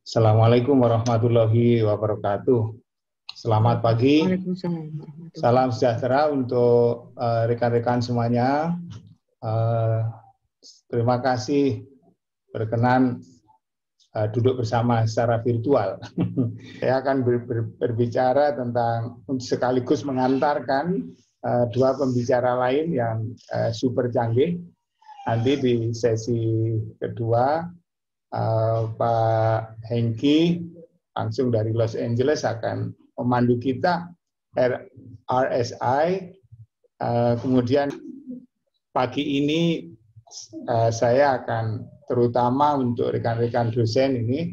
Assalamualaikum warahmatullahi wabarakatuh. Selamat pagi, Waalaikumsalam warahmatullahi salam sejahtera untuk rekan-rekan semuanya. Terima kasih berkenan duduk bersama secara virtual. Saya akan berbicara tentang sekaligus mengantarkan dua pembicara lain yang super canggih. Nanti di sesi kedua Pak Hengki langsung dari Los Angeles akan memandu kita RSI. Kemudian pagi ini saya akan terutama untuk rekan-rekan dosen ini,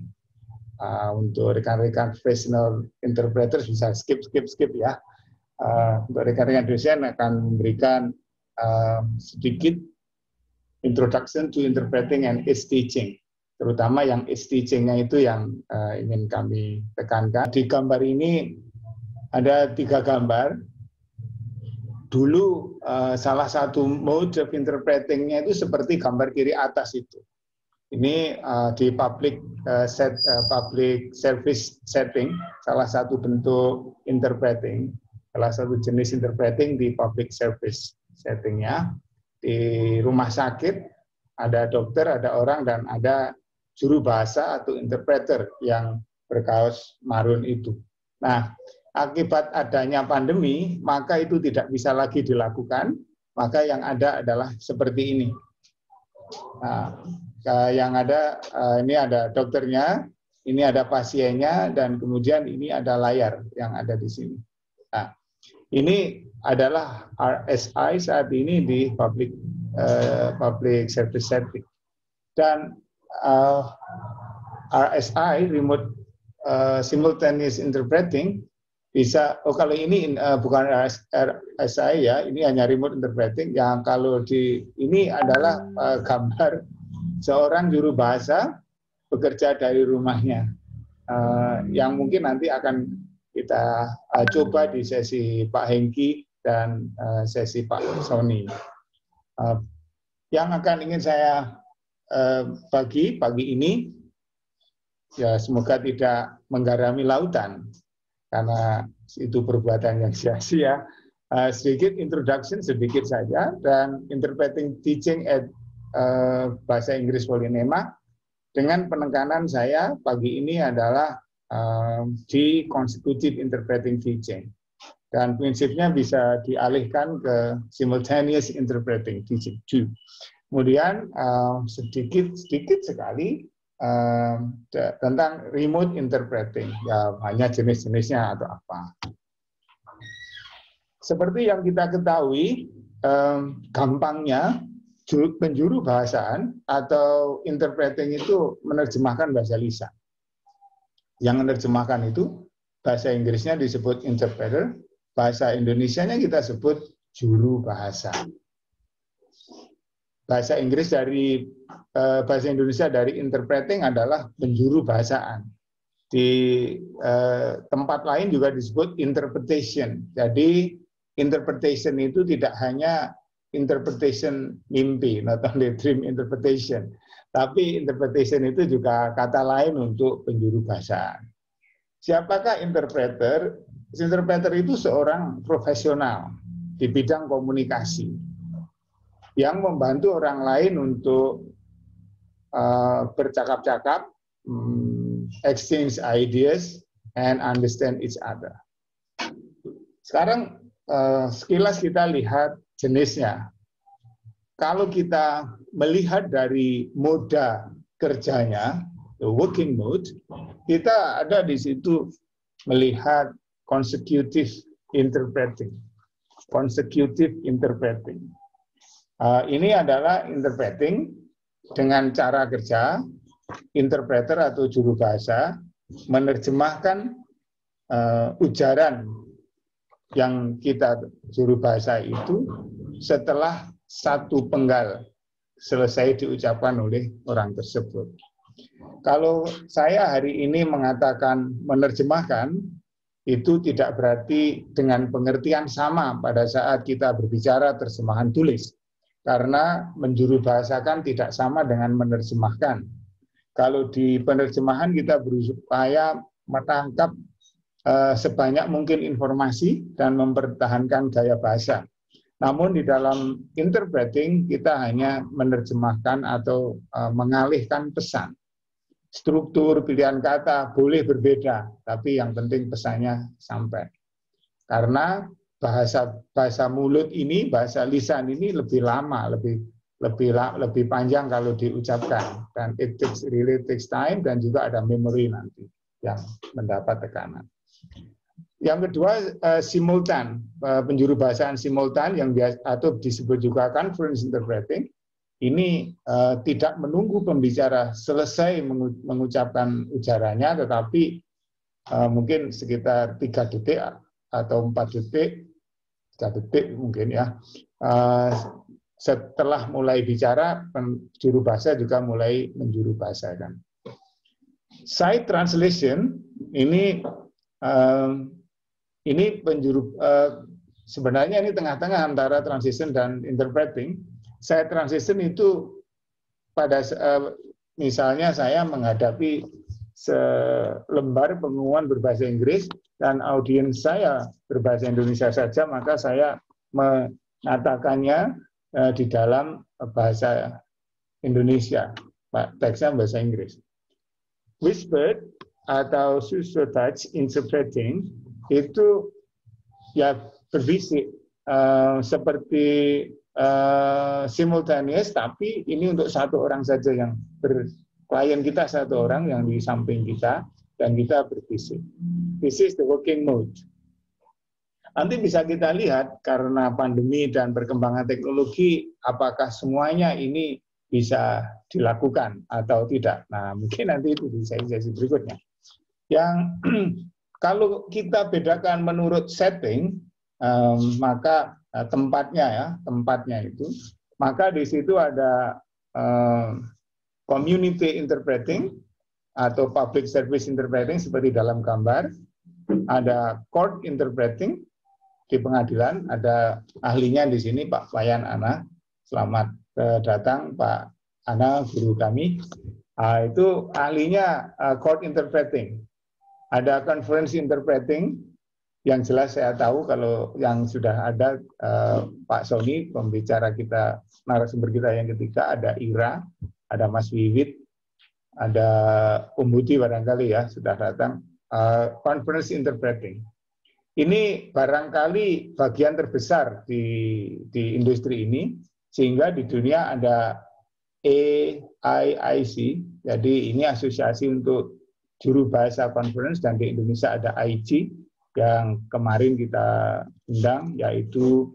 untuk rekan-rekan professional interpreters bisa skip ya. Untuk rekan-rekan dosen akan memberikan sedikit introduction to interpreting and its teaching. Terutama yang is teaching-nya itu yang ingin kami tekankan. Di gambar ini ada 3 gambar. Dulu salah satu mode of interpreting-nya itu seperti gambar kiri atas itu. Ini di public service setting, salah satu bentuk interpreting, salah satu jenis interpreting di public service setting-nya. Di rumah sakit ada dokter, ada orang, dan ada juru bahasa atau interpreter yang berkaos marun itu. Nah, akibat adanya pandemi, maka itu tidak bisa lagi dilakukan, maka yang ada adalah seperti ini. Nah, yang ada, ini ada dokternya, ini ada pasiennya, dan kemudian ini ada layar yang ada di sini. Nah, ini adalah RSI saat ini di public service setting. Dan RSI, remote simultaneous interpreting, bisa, kalau ini bukan RSI ya, ini hanya remote interpreting. Yang kalau di ini adalah gambar seorang juru bahasa bekerja dari rumahnya, yang mungkin nanti akan kita coba di sesi Pak Hengki dan sesi Pak Sony. Yang akan ingin saya pagi ini, ya semoga tidak menggarami lautan, karena itu perbuatan yang sia-sia. Sedikit introduction, sedikit saja, dan interpreting teaching at bahasa Inggris Polinema, dengan penekanan saya pagi ini adalah di consecutive interpreting teaching. Dan prinsipnya bisa dialihkan ke simultaneous interpreting teaching too. Kemudian sedikit sekali tentang remote interpreting, ya hanya jenis-jenisnya atau apa. Seperti yang kita ketahui, gampangnya penjuru bahasaan atau interpreting itu menerjemahkan bahasa lisan. Yang menerjemahkan itu bahasa Inggrisnya disebut interpreter, bahasa Indonesianya kita sebut juru bahasa. Bahasa Inggris dari bahasa Indonesia dari interpreting adalah penjuru bahasaan. Di tempat lain juga disebut interpretation. Jadi interpretation itu tidak hanya interpretation mimpi, not only dream interpretation, tapi interpretation itu juga kata lain untuk penjuru bahasaan. Siapakah interpreter? Interpreter itu seorang profesional di bidang komunikasi yang membantu orang lain untuk bercakap-cakap, exchange ideas, and understand each other. Sekarang sekilas kita lihat jenisnya. Kalau kita melihat dari moda kerjanya, the working mode, kita ada di situ melihat consecutive interpreting. Consecutive interpreting. Ini adalah interpreting dengan cara kerja interpreter atau juru bahasa menerjemahkan ujaran yang kita juru bahasa itu setelah satu penggal selesai diucapkan oleh orang tersebut. Kalau saya hari ini mengatakan menerjemahkan, itu tidak berarti dengan pengertian sama pada saat kita berbicara terjemahan tulis. Karena menjuru bahasakan tidak sama dengan menerjemahkan. kalau di penerjemahan kita berupaya menangkap sebanyak mungkin informasi dan mempertahankan gaya bahasa. Namun di dalam interpreting kita hanya menerjemahkan atau mengalihkan pesan. Struktur, pilihan kata boleh berbeda, tapi yang penting pesannya sampai. Karena bahasa mulut ini, bahasa lisan ini lebih lama, lebih panjang kalau diucapkan, dan it takes time, dan juga ada memory nanti yang mendapat tekanan. Yang kedua, simultan, penjuru bahasaan simultan yang atau disebut juga conference interpreting. Ini tidak menunggu pembicara selesai mengucapkan ujarannya, tetapi mungkin sekitar 3 detik atau 4 detik, 3 detik mungkin ya, setelah mulai bicara, juru bahasa juga mulai menjuru bahasakan. Side translation ini sebenarnya ini tengah-tengah antara transition dan interpreting. Side transition itu pada misalnya saya menghadapi selembar pengumuman berbahasa Inggris dan audiens saya berbahasa Indonesia saja, maka saya mengatakannya di dalam bahasa Indonesia, teksnya bahasa Inggris. Whispered atau touch interpreting itu ya berbisik seperti simultaneous, tapi ini untuk satu orang saja yang klien kita, satu orang yang di samping kita, dan kita berbisik. This is the working mode. Nanti bisa kita lihat karena pandemi dan perkembangan teknologi, apakah semuanya ini bisa dilakukan atau tidak. Nah, mungkin nanti itu di sesi berikutnya. Yang kalau kita bedakan menurut setting, maka tempatnya itu, maka di situ ada community interpreting atau public service interpreting seperti dalam gambar, ada court interpreting di pengadilan, ada ahlinya di sini Pak Wayan Ana. Selamat datang Pak Ana, guru kami. Itu ahlinya court interpreting. Ada conference interpreting, yang jelas saya tahu kalau yang sudah ada Pak Sony, pembicara kita, narasumber kita yang ketiga, ada Ira, ada Mas Wiwit, ada Budi barangkali ya sudah datang. Conference interpreting. Ini barangkali bagian terbesar di industri ini, sehingga di dunia ada AIIC, jadi ini asosiasi untuk juru bahasa conference, dan di Indonesia ada AIC yang kemarin kita undang, yaitu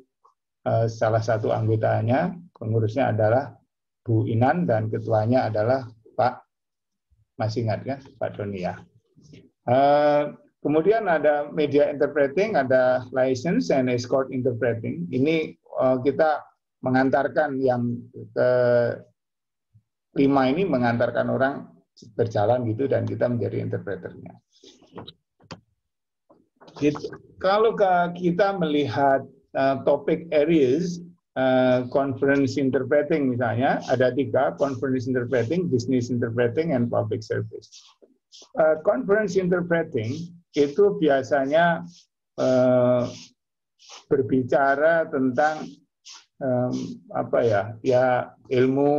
salah satu anggotanya, pengurusnya adalah Bu Inan, dan ketuanya adalah Pak, masih ingat kan, Pak Doni ya. Kemudian ada media interpreting, ada license and escort interpreting. Ini kita mengantarkan yang ke-5 ini, mengantarkan orang berjalan gitu, dan kita menjadi interpreternya. Kalau kita melihat topik areas, conference interpreting misalnya, ada 3, conference interpreting, business interpreting, and public service. Conference interpreting itu biasanya berbicara tentang ilmu,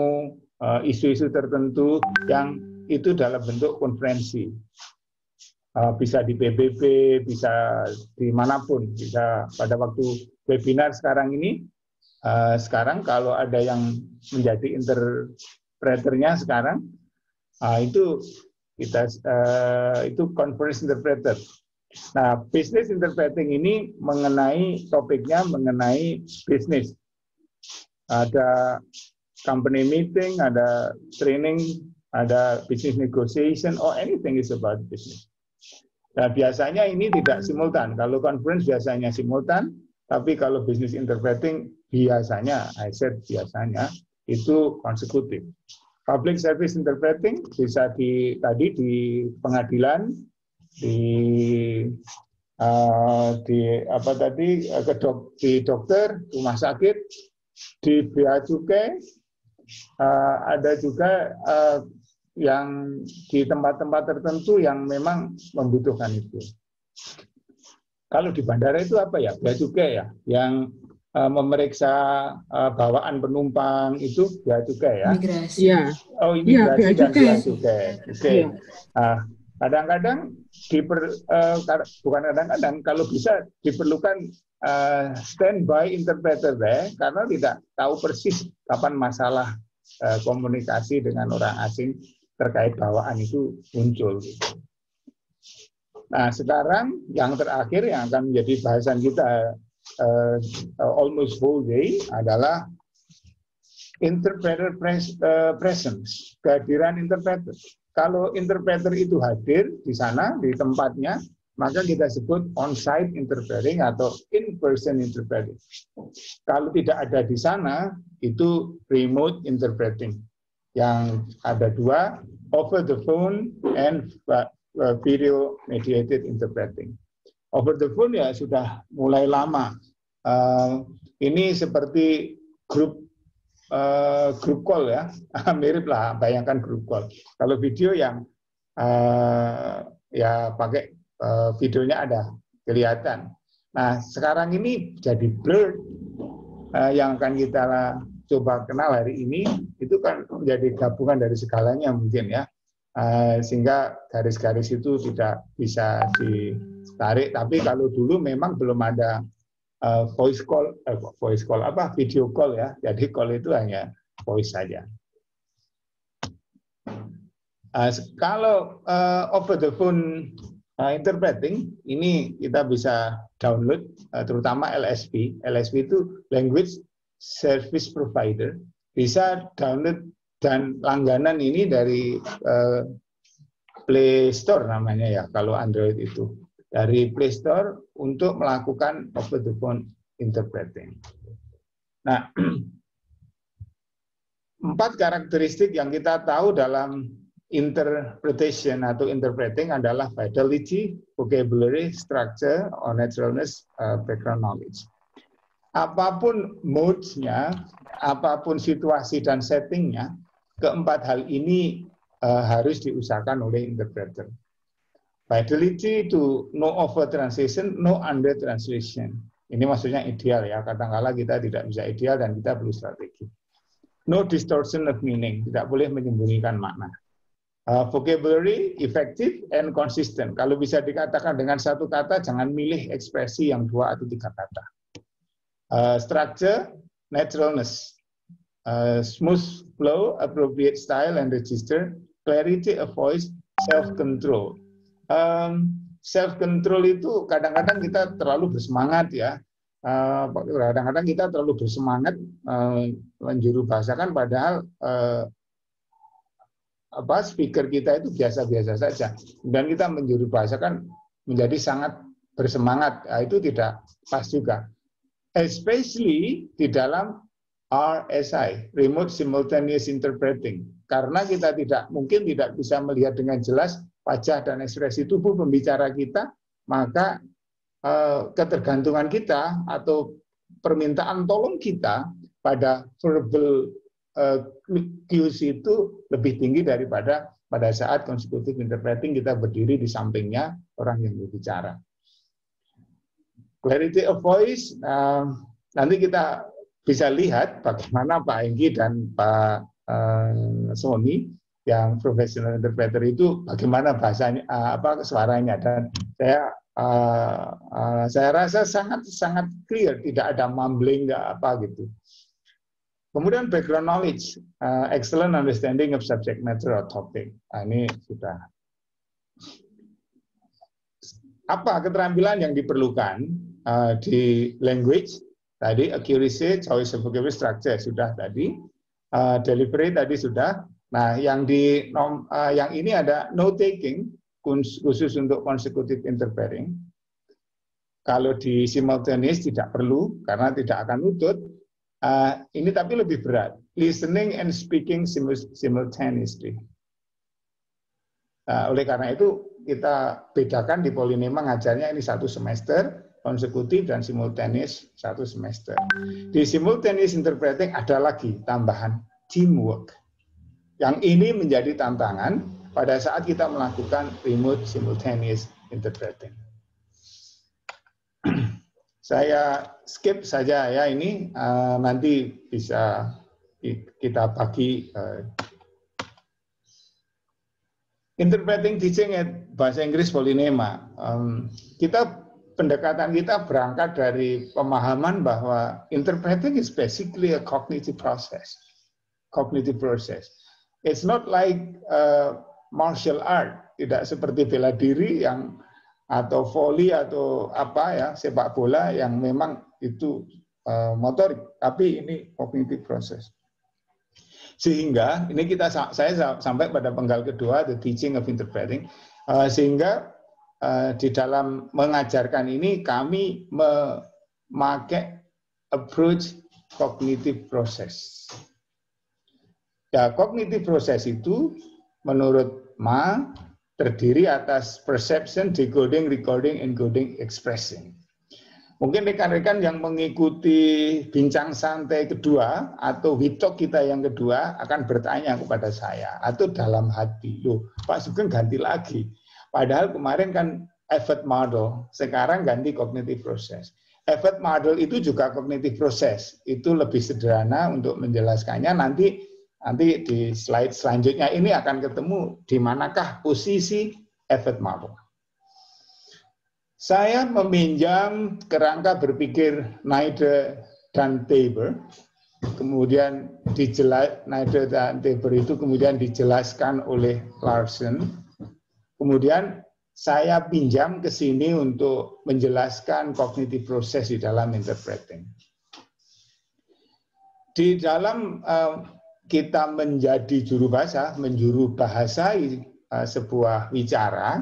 isu-isu tertentu yang itu dalam bentuk konferensi. Bisa di PBB, bisa dimanapun, bisa pada waktu webinar sekarang ini. Sekarang kalau ada yang menjadi interpreternya sekarang, itu conference interpreter. Nah, business interpreting ini topiknya mengenai bisnis. Ada company meeting, ada training, ada business negotiation, or anything is about business. Nah, biasanya ini tidak simultan. Kalau conference biasanya simultan, tapi kalau business interpreting biasanya itu konsekutif. Public service interpreting bisa di pengadilan, di dokter, rumah sakit, di bea cukai, ada juga yang di tempat-tempat tertentu yang memang membutuhkan itu. Kalau di bandara itu apa ya? Bea cukai ya, yang memeriksa bawaan penumpang itu bea cukai ya. Imigrasi. Iya, Oh, iya, imigrasi bea dan cukai. bea cukai. Oke. Iya. Kadang-kadang bukan kadang-kadang, kalau bisa diperlukan standby interpreter deh, karena tidak tahu persis kapan masalah komunikasi dengan orang asing terkait bawaan itu muncul. Nah, sekarang yang terakhir yang akan menjadi bahasan kita almost whole day adalah interpreter presence, kehadiran interpreter. Kalau interpreter itu hadir di sana, di tempatnya, maka kita sebut on-site interpreting atau in-person interpreting. Kalau tidak ada di sana, itu remote interpreting. Yang ada dua, over the phone and video mediated interpreting. Over the phone ya sudah mulai lama. Ini seperti grup call ya, mirip lah, bayangkan grup call. Kalau video yang ya pakai videonya ada kelihatan. Nah sekarang ini jadi blur. Yang akan kita coba kenal hari ini itu kan menjadi gabungan dari segalanya mungkin ya. Sehingga garis-garis itu tidak bisa ditarik. Tapi kalau dulu memang belum ada video call ya. Jadi call itu hanya voice saja. Kalau over the phone interpreting ini kita bisa download, terutama LSP. LSP itu Language Service Provider. Bisa download dan langganan ini dari Play Store namanya ya kalau Android itu, dari Play Store untuk melakukan over the phone interpreting. Nah, 4 karakteristik yang kita tahu dalam interpretation atau interpreting adalah vitality, vocabulary, structure, or naturalness, background knowledge. Apapun mode-nya, apapun situasi dan settingnya, keempat hal ini harus diusahakan oleh interpreter. Vitality to no over translation, no under translation. Ini maksudnya ideal ya, kadang-kala kita tidak bisa ideal dan kita perlu strategi. No distortion of meaning, tidak boleh menyembunyikan makna. Vocabulary, effective and consistent. Kalau bisa dikatakan dengan satu kata, jangan milih ekspresi yang 2 atau 3 kata. Structure, naturalness. Smooth flow, appropriate style and register, clarity of voice, self-control. Self-control itu kadang-kadang kita terlalu bersemangat ya. Kadang-kadang kita terlalu bersemangat menjuru bahasakan padahal speaker kita itu biasa-biasa saja. Dan kita menjuru bahasakan menjadi sangat bersemangat. Nah, itu tidak pas juga. Especially di dalam RSI, Remote Simultaneous Interpreting. Karena kita mungkin tidak bisa melihat dengan jelas wajah dan ekspresi tubuh pembicara kita, maka ketergantungan kita atau permintaan tolong kita pada verbal cues itu lebih tinggi daripada pada saat consecutive interpreting kita berdiri di sampingnya orang yang berbicara. Clarity of voice, nanti kita bisa lihat bagaimana Pak Enggi dan Pak Sony yang professional interpreter itu bagaimana bahasanya, suaranya, dan saya rasa sangat clear, tidak ada mumbling, nggak apa gitu. Kemudian background knowledge, excellent understanding of subject matter or topic. Nah, ini sudah. Apa keterampilan yang diperlukan di language? Tadi accuracy, choice of vocabulary, structure sudah tadi. Delivery tadi sudah. Nah, yang ini ada note taking khusus untuk consecutive interpreting. Kalau di simultaneous tidak perlu karena tidak akan nutut. Ini tapi lebih berat. Listening and speaking simultaneously. Oleh karena itu kita bedakan di Polinema ngajarnya ini 1 semester, konsekutif dan simultaneous 1 semester. Di simultaneous interpreting ada lagi tambahan teamwork. Yang ini menjadi tantangan pada saat kita melakukan remote simultaneous interpreting. Saya skip saja ya ini, nanti bisa kita bagi. Interpreting teaching at bahasa Inggris Polynema. Pendekatan kita berangkat dari pemahaman bahwa interpreting is basically a cognitive process. Cognitive process. It's not like martial art, tidak seperti bela diri yang atau volley atau apa ya, sepak bola yang memang itu motorik, tapi ini cognitive process. Sehingga ini saya sampai pada penggal kedua, the teaching of interpreting. Sehingga di dalam mengajarkan ini kami memakai approach cognitive process. Ya, cognitive process itu menurut Ma terdiri atas perception, decoding, recording, encoding, expressing. Mungkin rekan-rekan yang mengikuti bincang santai kedua atau WeTalk kita yang kedua akan bertanya kepada saya atau dalam hati, loh Pak Sugeng ganti lagi. Padahal kemarin kan effort model, sekarang ganti cognitive process. Effort model itu juga cognitive process, itu lebih sederhana untuk menjelaskannya. Nanti di slide selanjutnya ini akan ketemu di manakah posisi effort model. Saya meminjam kerangka berpikir Nader dan Tabor, kemudian Nader dan Tabor itu kemudian dijelaskan oleh Larson. Kemudian saya pinjam ke sini untuk menjelaskan cognitive process di dalam interpreting. Di dalam kita menjadi juru bahasa, menjuru bahasai sebuah wicara,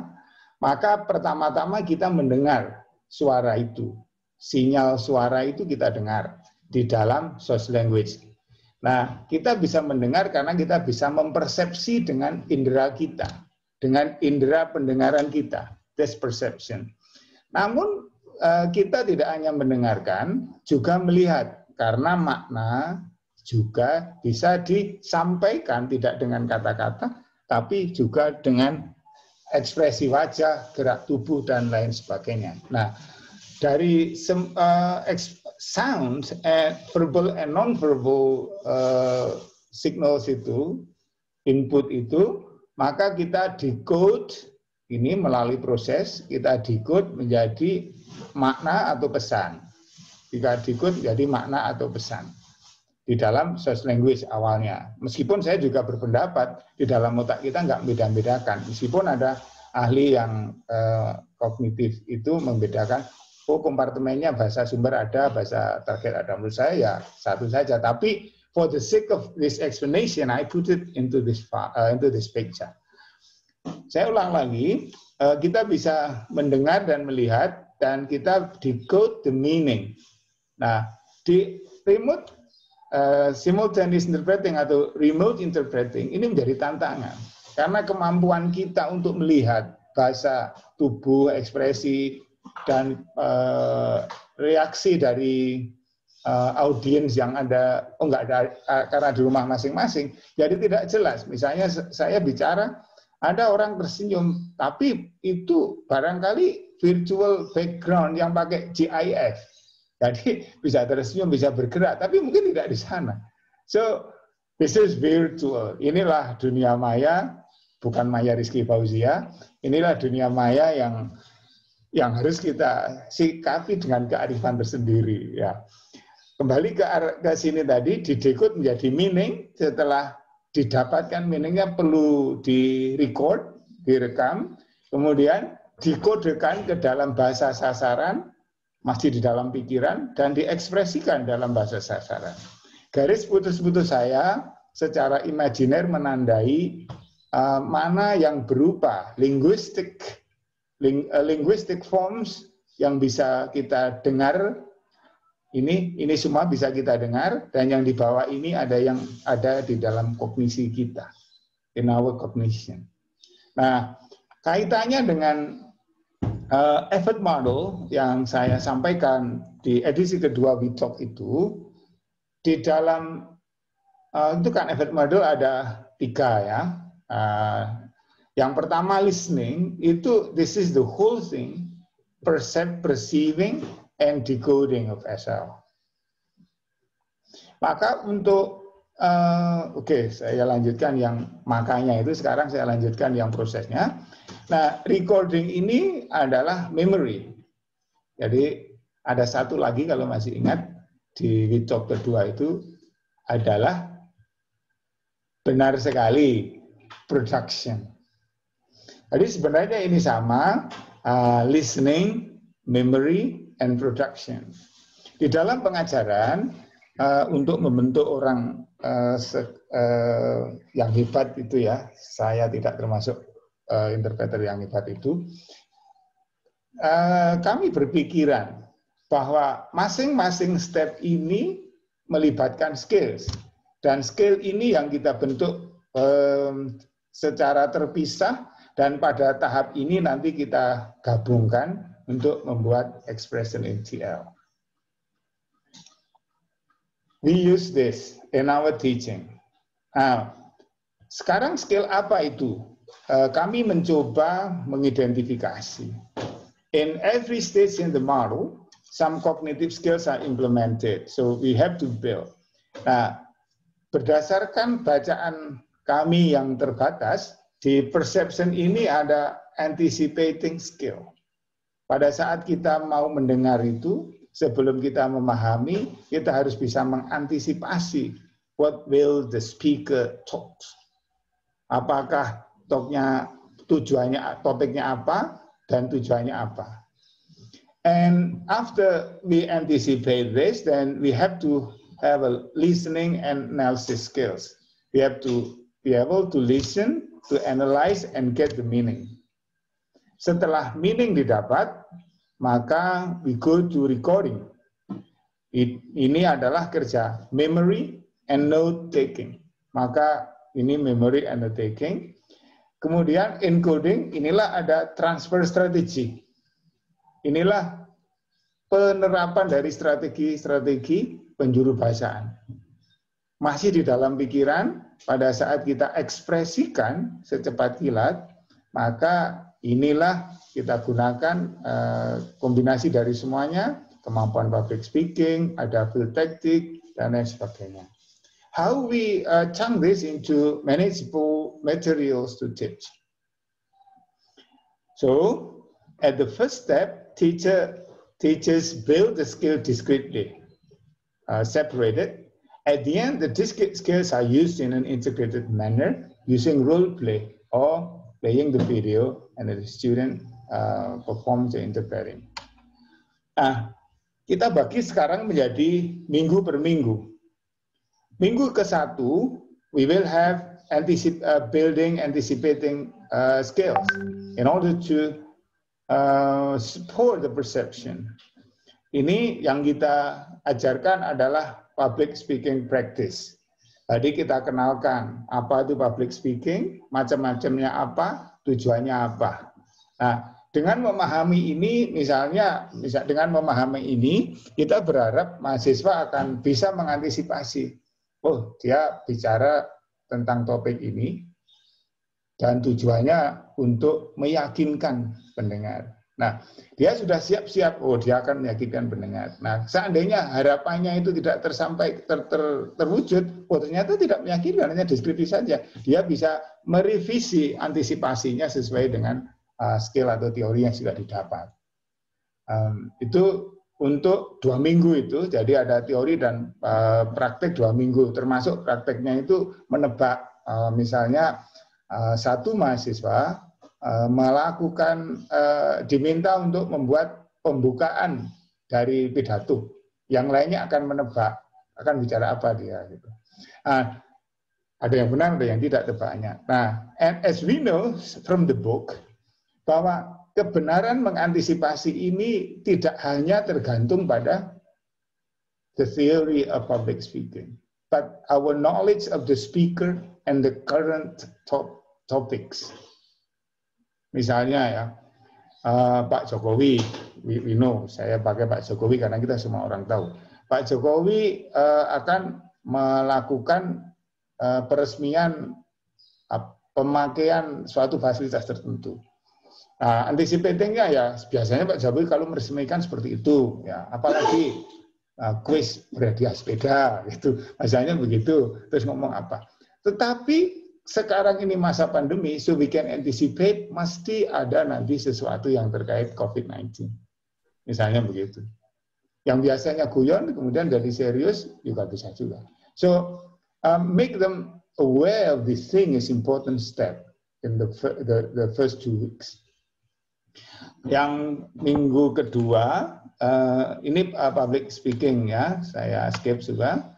maka pertama-tama kita mendengar suara itu. Sinyal suara itu kita dengar di dalam source language. Nah, kita bisa mendengar karena kita bisa mempersepsi dengan indera kita, dengan indera pendengaran kita, that's perception. Namun kita tidak hanya mendengarkan, juga melihat, karena makna juga bisa disampaikan tidak dengan kata-kata, tapi juga dengan ekspresi wajah, gerak tubuh, dan lain sebagainya. Nah, dari sound, verbal and non-verbal signals itu, input itu, maka kita decode, ini melalui proses, kita decode menjadi makna atau pesan. Jika decode menjadi makna atau pesan. Di dalam source language awalnya. Meskipun saya juga berpendapat di dalam otak kita nggak beda-bedakan. Meskipun ada ahli yang kognitif itu membedakan, oh kompartemennya bahasa sumber ada, bahasa target ada. Menurut saya ya satu saja. Tapi for the sake of this explanation, I put it into this picture. Saya ulang lagi, kita bisa mendengar dan melihat, dan kita decode the meaning. Nah, di remote simultaneous interpreting atau remote interpreting ini menjadi tantangan karena kemampuan kita untuk melihat bahasa tubuh, ekspresi, dan reaksi dari audiens yang ada, enggak ada karena di rumah masing-masing, jadi tidak jelas. Misalnya saya bicara, ada orang tersenyum, tapi itu barangkali virtual background yang pakai GIF. Jadi bisa tersenyum, bisa bergerak, tapi mungkin tidak di sana. So, this is virtual. Inilah dunia maya, bukan Maya Rizky Fauzia. Inilah dunia maya yang harus kita sikapi dengan kearifan tersendiri. Ya. Kembali ke sini tadi, didekode menjadi meaning. Setelah didapatkan meaningnya perlu direcord, direkam, kemudian dikodekan ke dalam bahasa sasaran, masih di dalam pikiran, dan diekspresikan dalam bahasa sasaran. Garis putus-putus saya secara imajiner menandai mana yang berupa linguistic forms yang bisa kita dengar. Ini semua bisa kita dengar, dan yang di bawah ini ada yang ada di dalam kognisi kita, in our cognition. Nah, kaitannya dengan effort model yang saya sampaikan di edisi kedua WeTalk itu, di dalam itu kan effort model ada 3 ya. Yang pertama listening, itu this is the whole thing, perceiving, and decoding of SL. Maka untuk, oke, saya lanjutkan yang makanya itu, sekarang saya lanjutkan yang prosesnya. Nah, recording ini adalah memory. Jadi ada satu lagi kalau masih ingat, di talk kedua itu adalah benar sekali, production. Jadi sebenarnya ini sama, listening, memory, and production. Di dalam pengajaran, untuk membentuk orang yang hebat itu ya, saya tidak termasuk interpreter yang hebat itu, kami berpikiran bahwa masing-masing step ini melibatkan skills. Dan skill ini yang kita bentuk secara terpisah, dan pada tahap ini nanti kita gabungkan untuk membuat expression in TL. We use this in our teaching. Nah, sekarang skill apa itu? Kami mencoba mengidentifikasi. In every stage in the model, some cognitive skills are implemented. So we have to build. Nah, berdasarkan bacaan kami yang terbatas, di perception ini ada anticipating skill. Pada saat kita mau mendengar itu, sebelum kita memahami, kita harus bisa mengantisipasi what will the speaker talk. Apakah topiknya apa dan tujuannya apa. And after we anticipate this, then we have to have a listening and analysis skills. We have to be able to listen, to analyze and get the meaning. Setelah meaning didapat, maka we go to recording. Ini adalah kerja memory and note taking. Maka ini memory and note taking. Kemudian encoding, inilah ada transfer strategy. Inilah penerapan dari strategi-strategi penjuru bahasaan. Masih di dalam pikiran, pada saat kita ekspresikan secepat kilat, maka inilah kita gunakan kombinasi dari semuanya, kemampuan public speaking, ada field tactic, dan lain sebagainya. How we chunk this into manageable materials to teach. So, at the first step, teachers build the skill discretely, separated. At the end, the discrete skills are used in an integrated manner using role play or playing the video and the student performs the interpreting. Kita bagi sekarang menjadi minggu per minggu. Minggu ke-1, we will have building anticipating skills in order to support the perception. Ini yang kita ajarkan adalah public speaking practice. Jadi kita kenalkan apa itu public speaking, macam-macamnya apa, tujuannya apa. Nah, dengan memahami ini, dengan memahami ini, kita berharap mahasiswa akan bisa mengantisipasi. Oh, dia bicara tentang topik ini, dan tujuannya untuk meyakinkan pendengar. Nah, dia sudah siap-siap, oh dia akan meyakinkan pendengar. Nah, seandainya harapannya itu tidak terwujud, oh ternyata tidak meyakinkan, hanya deskripsi saja. Dia bisa merevisi antisipasinya sesuai dengan skill atau teori yang sudah didapat. Itu untuk 2 minggu itu, jadi ada teori dan praktek 2 minggu, termasuk prakteknya itu menebak, misalnya satu mahasiswa melakukan diminta untuk membuat pembukaan dari pidato, yang lainnya akan menebak akan bicara apa dia gitu. Ada yang benar, ada yang tidak tebaknya. Nah, and as we know from the book bahwa kebenaran mengantisipasi ini tidak hanya tergantung pada the theory of public speaking, but our knowledge of the speaker and the current topics. Misalnya ya, Pak Jokowi, we know, saya pakai Pak Jokowi karena kita semua orang tahu. Pak Jokowi akan melakukan peresmian pemakaian suatu fasilitas tertentu. Nah, anticipating-nya ya biasanya Pak Jokowi kalau meresmikan seperti itu, ya apalagi kuis berhadiah sepeda, gitu, misalnya begitu, terus ngomong apa. Tetapi sekarang ini masa pandemi, so we can anticipate mesti ada nanti sesuatu yang terkait COVID-19, misalnya begitu. Yang biasanya guyon kemudian jadi serius juga bisa juga. So make them aware of this thing is important step in the first 2 weeks. Yang minggu kedua ini public speaking ya, saya skip juga.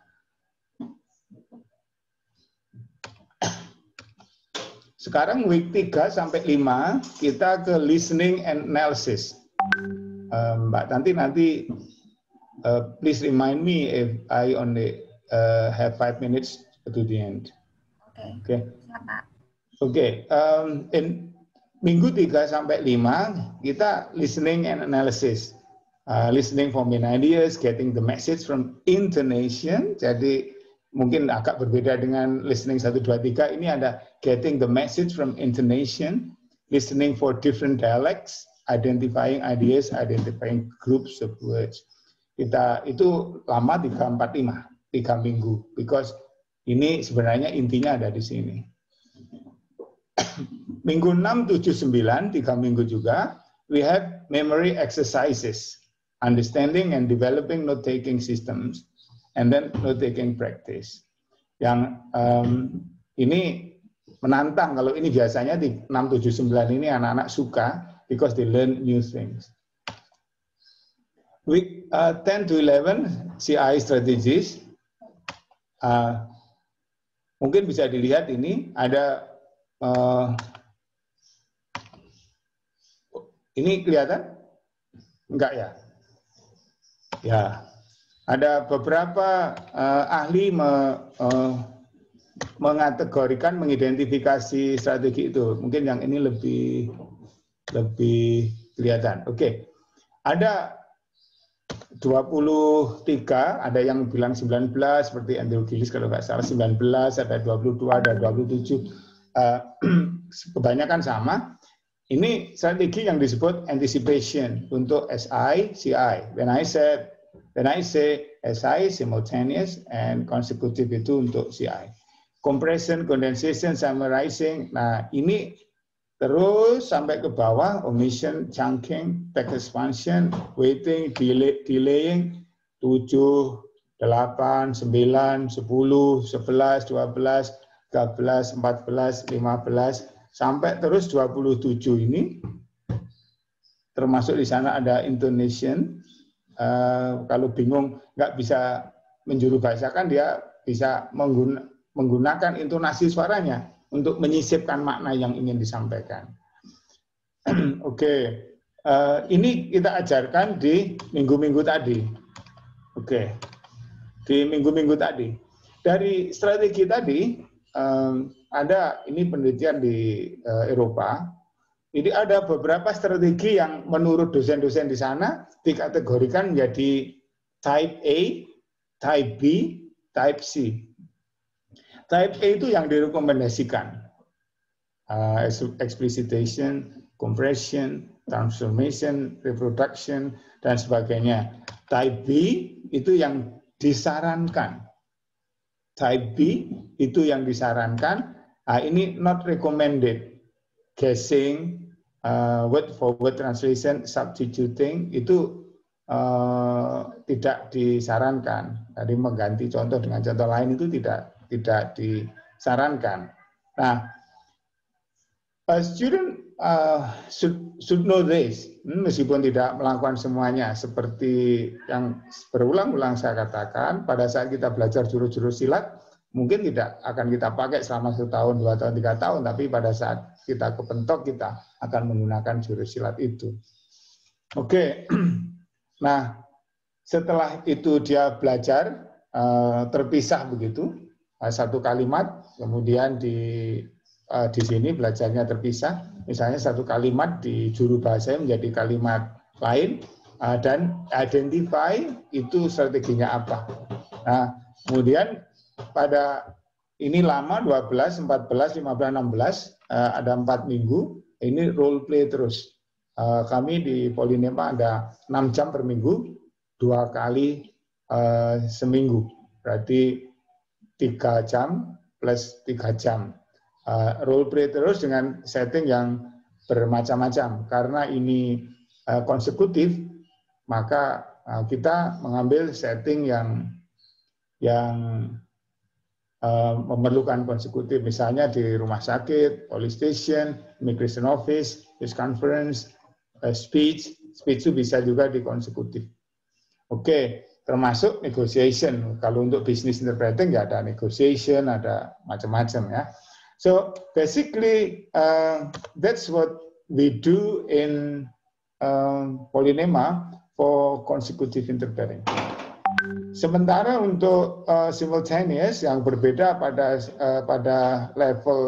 Sekarang week 3 sampai 5 kita ke listening and analysis. Mbak Tanti nanti please remind me if I only have 5 minutes to the end. Oke. Oke. In minggu 3 sampai 5 kita listening and analysis. Listening for main ideas, getting the message from intonation. Jadi mungkin agak berbeda dengan listening 1, 2, 3. Ini ada getting the message from intonation, listening for different dialects, identifying ideas, identifying groups of words. Kita itu lama 3, 4, 5, 3 minggu. Because ini sebenarnya intinya ada di sini. Minggu 6, 7, 9, 3 minggu juga, we have memory exercises, understanding and developing note-taking systems, and then note-taking practice. Yang ini menantang, kalau ini biasanya di 6, 7, 9 ini anak-anak suka, because they learn new things. Week 10 to 11, CI strategies. Mungkin bisa dilihat ini, ada ini kelihatan? Enggak ya? Ya, ada beberapa ahli mengategorikan, mengidentifikasi strategi itu. Mungkin yang ini lebih kelihatan. Oke, ada 23, ada yang bilang 19, seperti Andrew Gillis kalau nggak salah 19, ada 22, ada 27. Kebanyakan sama. Ini strategi yang disebut anticipation untuk SI, CI. When I say SI, simultaneous and consecutive itu untuk CI. Compression, condensation, summarizing. Nah, ini terus sampai ke bawah, omission, chunking, text expansion, waiting, delaying, 7, 8, 9, 10, 11, 12, 13, 14, 15, sampai terus 27 ini, termasuk di sana ada intonation. Kalau bingung nggak bisa menjuru bahasakan, dia bisa menggunakan intonasi suaranya untuk menyisipkan makna yang ingin disampaikan. Oke, ini kita ajarkan di minggu-minggu tadi. Oke, di minggu-minggu tadi. Dari strategi tadi, ada ini penelitian di Eropa. Jadi ada beberapa strategi yang menurut dosen-dosen di sana dikategorikan menjadi type A, type B, type C. Type A itu yang direkomendasikan. Explicitation, compression, transformation, reproduction, dan sebagainya. Type B itu yang disarankan. Type B itu yang disarankan. Ini not recommended. Guessing, word for word translation, substituting itu tidak disarankan. Jadi mengganti contoh dengan contoh lain itu tidak disarankan. Nah, a student should know this, meskipun tidak melakukan semuanya. Seperti yang berulang-ulang saya katakan, pada saat kita belajar jurus-jurus silat, mungkin tidak akan kita pakai selama 1 tahun, 2 tahun, 3 tahun, tapi pada saat kita kepentok, kita akan menggunakan jurus silat itu. Oke, nah setelah itu dia belajar terpisah begitu, satu kalimat, kemudian di sini belajarnya terpisah, misalnya satu kalimat di juru bahasa menjadi kalimat lain, dan identify itu strateginya apa. Nah, kemudian pada ini lama 12, 14, 15, 16, ada 4 minggu. Ini role play terus. Kami di Polynema ada 6 jam per minggu, 2 kali seminggu. Berarti 3 jam plus 3 jam. Role play terus dengan setting yang bermacam-macam. Karena ini konsekutif, maka kita mengambil setting yang memerlukan konsekutif, misalnya di rumah sakit, police station, immigration office, news conference, speech itu bisa juga di konsekutif. Oke, termasuk negotiation. Kalau untuk business interpreting ya ada negotiation, ada macam-macam ya. So basically that's what we do in Polynema for consecutive interpreting. Sementara untuk simultaneous yang berbeda pada level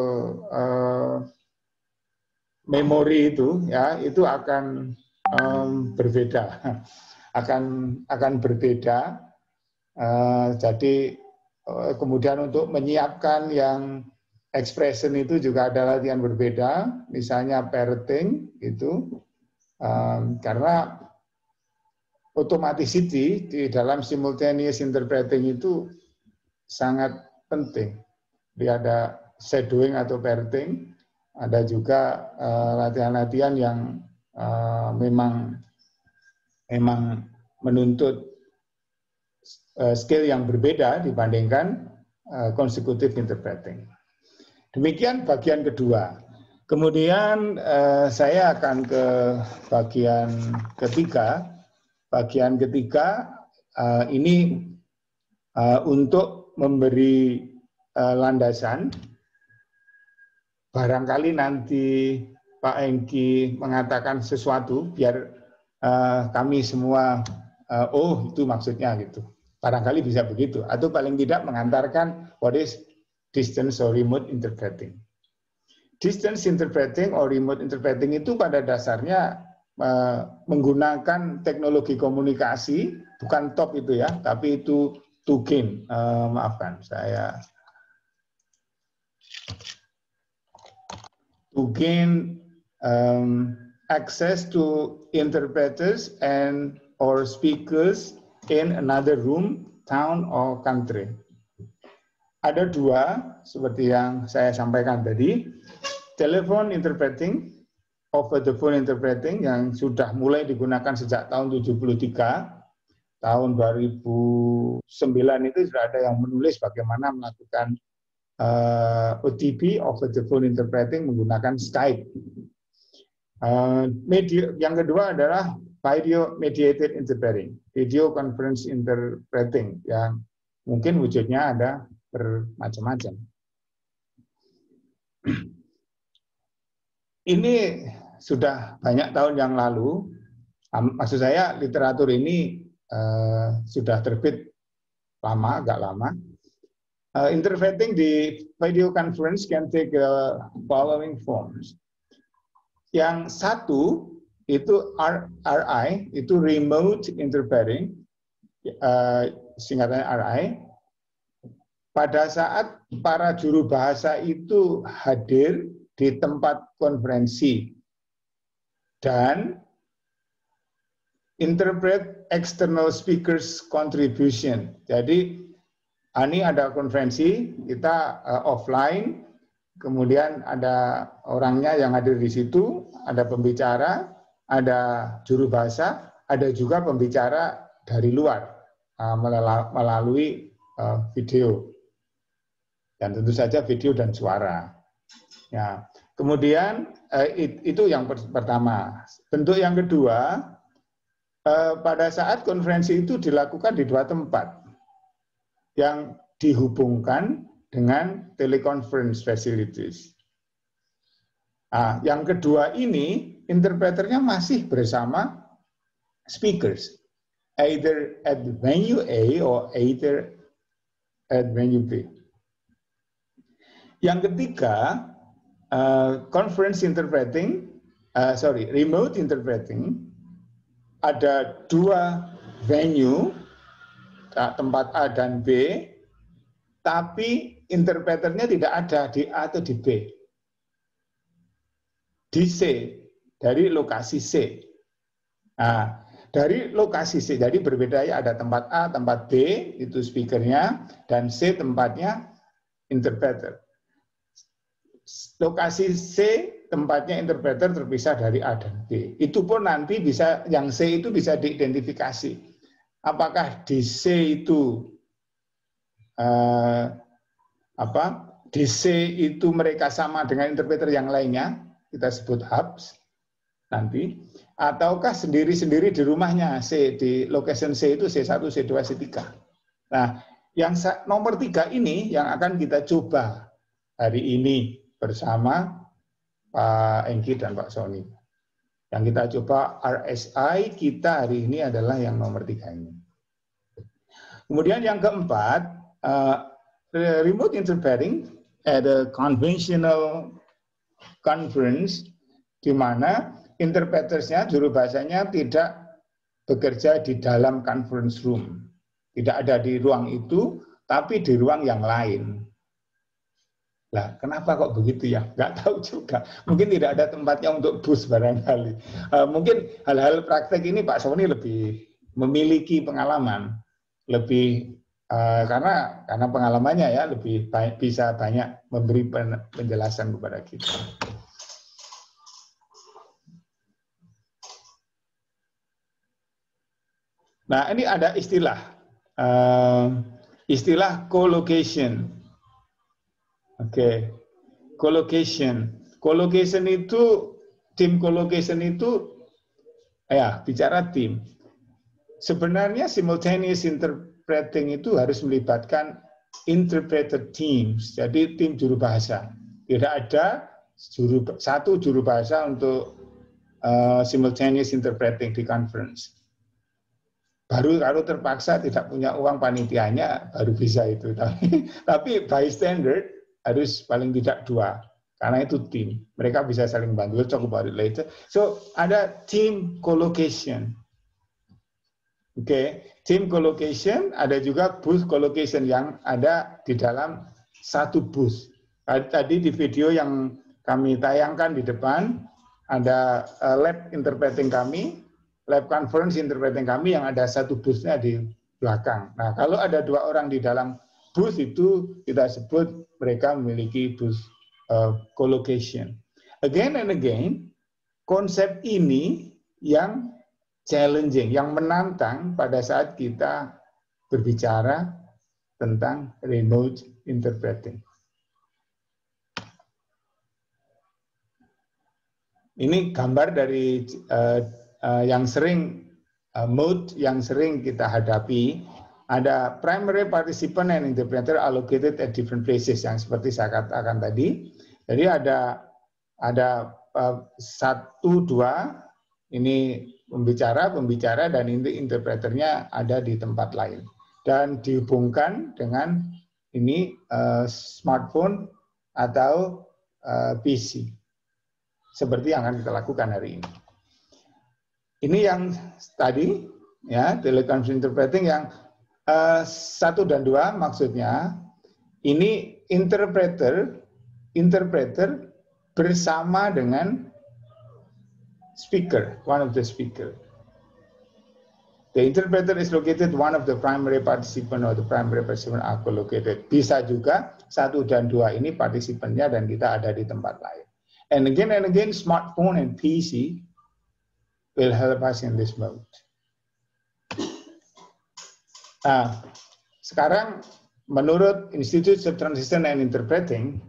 memori itu ya, itu akan berbeda, akan berbeda. Jadi kemudian untuk menyiapkan yang expression itu juga ada latihan berbeda, misalnya parroting itu karena automaticity di dalam simultaneous interpreting itu sangat penting. Dia ada shadowing atau parroting, ada juga latihan-latihan yang memang menuntut skill yang berbeda dibandingkan consecutive interpreting. Demikian bagian kedua. Kemudian saya akan ke bagian ketiga. Bagian ketiga ini untuk memberi landasan. Barangkali nanti Pak Hengki mengatakan sesuatu biar kami semua oh itu maksudnya gitu. Barangkali bisa begitu. Atau paling tidak mengantarkan what is distance or remote interpreting. Distance interpreting or remote interpreting itu pada dasarnya menggunakan teknologi komunikasi, bukan top itu ya, tapi itu to gain. Maafkan saya. To gain access to interpreters and or speakers in another room, town or country. Ada dua, seperti yang saya sampaikan tadi, telepon interpreting, over the phone interpreting yang sudah mulai digunakan sejak tahun 73, tahun 2009 itu sudah ada yang menulis bagaimana melakukan OTP, over the phone interpreting menggunakan Skype. Yang kedua adalah video mediated interpreting, video conference interpreting yang mungkin wujudnya ada bermacam-macam. Ini sudah banyak tahun yang lalu, maksud saya literatur ini sudah terbit lama, agak lama. Interpreting di video conference can take the following forms. Yang satu itu RI, itu remote interpreting, singkatannya RI. Pada saat para juru bahasa itu hadir di tempat konferensi dan interpret external speakers contribution. Jadi ini ada konferensi, kita offline, kemudian ada orangnya yang hadir di situ, ada pembicara, ada juru bahasa, ada juga pembicara dari luar melalui video. Dan tentu saja video dan suara. Ya. Kemudian itu yang pertama. Bentuk yang kedua, pada saat konferensi itu dilakukan di dua tempat yang dihubungkan dengan teleconference facilities. Nah, yang kedua ini interpreternya masih bersama speakers, either at venue A or either at venue B. Yang ketiga, remote interpreting, ada dua venue, tempat A dan B, tapi interpreternya tidak ada di A atau di B. Di C, dari lokasi C. Nah, dari lokasi C, jadi berbeda ya, ada tempat A, tempat B, itu speakernya, dan C tempatnya interpreter. Lokasi C, tempatnya interpreter terpisah dari A dan B. Itu pun nanti bisa, yang C itu bisa diidentifikasi. Apakah di C itu, di C itu mereka sama dengan interpreter yang lainnya, kita sebut hubs, nanti, ataukah sendiri-sendiri di rumahnya C, di location C itu C1, C2, C3. Nah, yang nomor 3 ini yang akan kita coba hari ini bersama Pak Engki dan Pak Sony. Yang kita coba RSI kita hari ini adalah yang nomor 3 ini. Kemudian yang keempat, remote interpreting at a conventional conference, di mana interpretersnya, juru bahasanya tidak bekerja di dalam conference room. Tidak ada di ruang itu, tapi di ruang yang lain. Lah, kenapa kok begitu ya? Nggak tahu juga. Mungkin tidak ada tempatnya untuk bus barangkali. Mungkin hal-hal praktek ini Pak Sony lebih memiliki pengalaman, lebih karena pengalamannya ya lebih bisa banyak memberi penjelasan kepada kita. Nah, ini ada istilah co-location. Oke, co-location. Co-location itu, tim co-location itu, ya bicara tim. Sebenarnya simultaneous interpreting itu harus melibatkan interpreter teams, jadi tim juru bahasa. Tidak ada satu juru bahasa untuk simultaneous interpreting di conference. Baru kalau terpaksa tidak punya uang panitianya, baru bisa itu. Tapi by standard, harus paling tidak 2, karena itu tim. Mereka bisa saling bantu. We'll talk about it later. So, ada team co-location. Oke, team co-location, ada juga booth co-location yang ada di dalam satu booth. Tadi di video yang kami tayangkan di depan, ada lab interpreting kami, lab conference interpreting kami yang ada satu booth-nya di belakang. Nah, kalau ada 2 orang di dalam booth itu kita sebut mereka memiliki booth co-location. Again and again, konsep ini yang challenging, yang menantang pada saat kita berbicara tentang remote interpreting. Ini gambar dari yang sering mode yang sering kita hadapi. Ada primary participant and interpreter allocated at different places yang seperti saya katakan tadi. Jadi ada 1, 2 ini pembicara dan interpreternya ada di tempat lain dan dihubungkan dengan ini smartphone atau PC seperti yang akan kita lakukan hari ini. Ini yang tadi ya teleconference interpreting yang 1 dan 2 maksudnya ini interpreter bersama dengan speaker, one of the speaker. The interpreter is located, one of the primary participant or the primary participant are located. Bisa juga 1 dan 2 ini partisipannya dan kita ada di tempat lain. And again, smartphone and PC will help us in this mode. Nah, sekarang menurut Institute of Translation and Interpreting,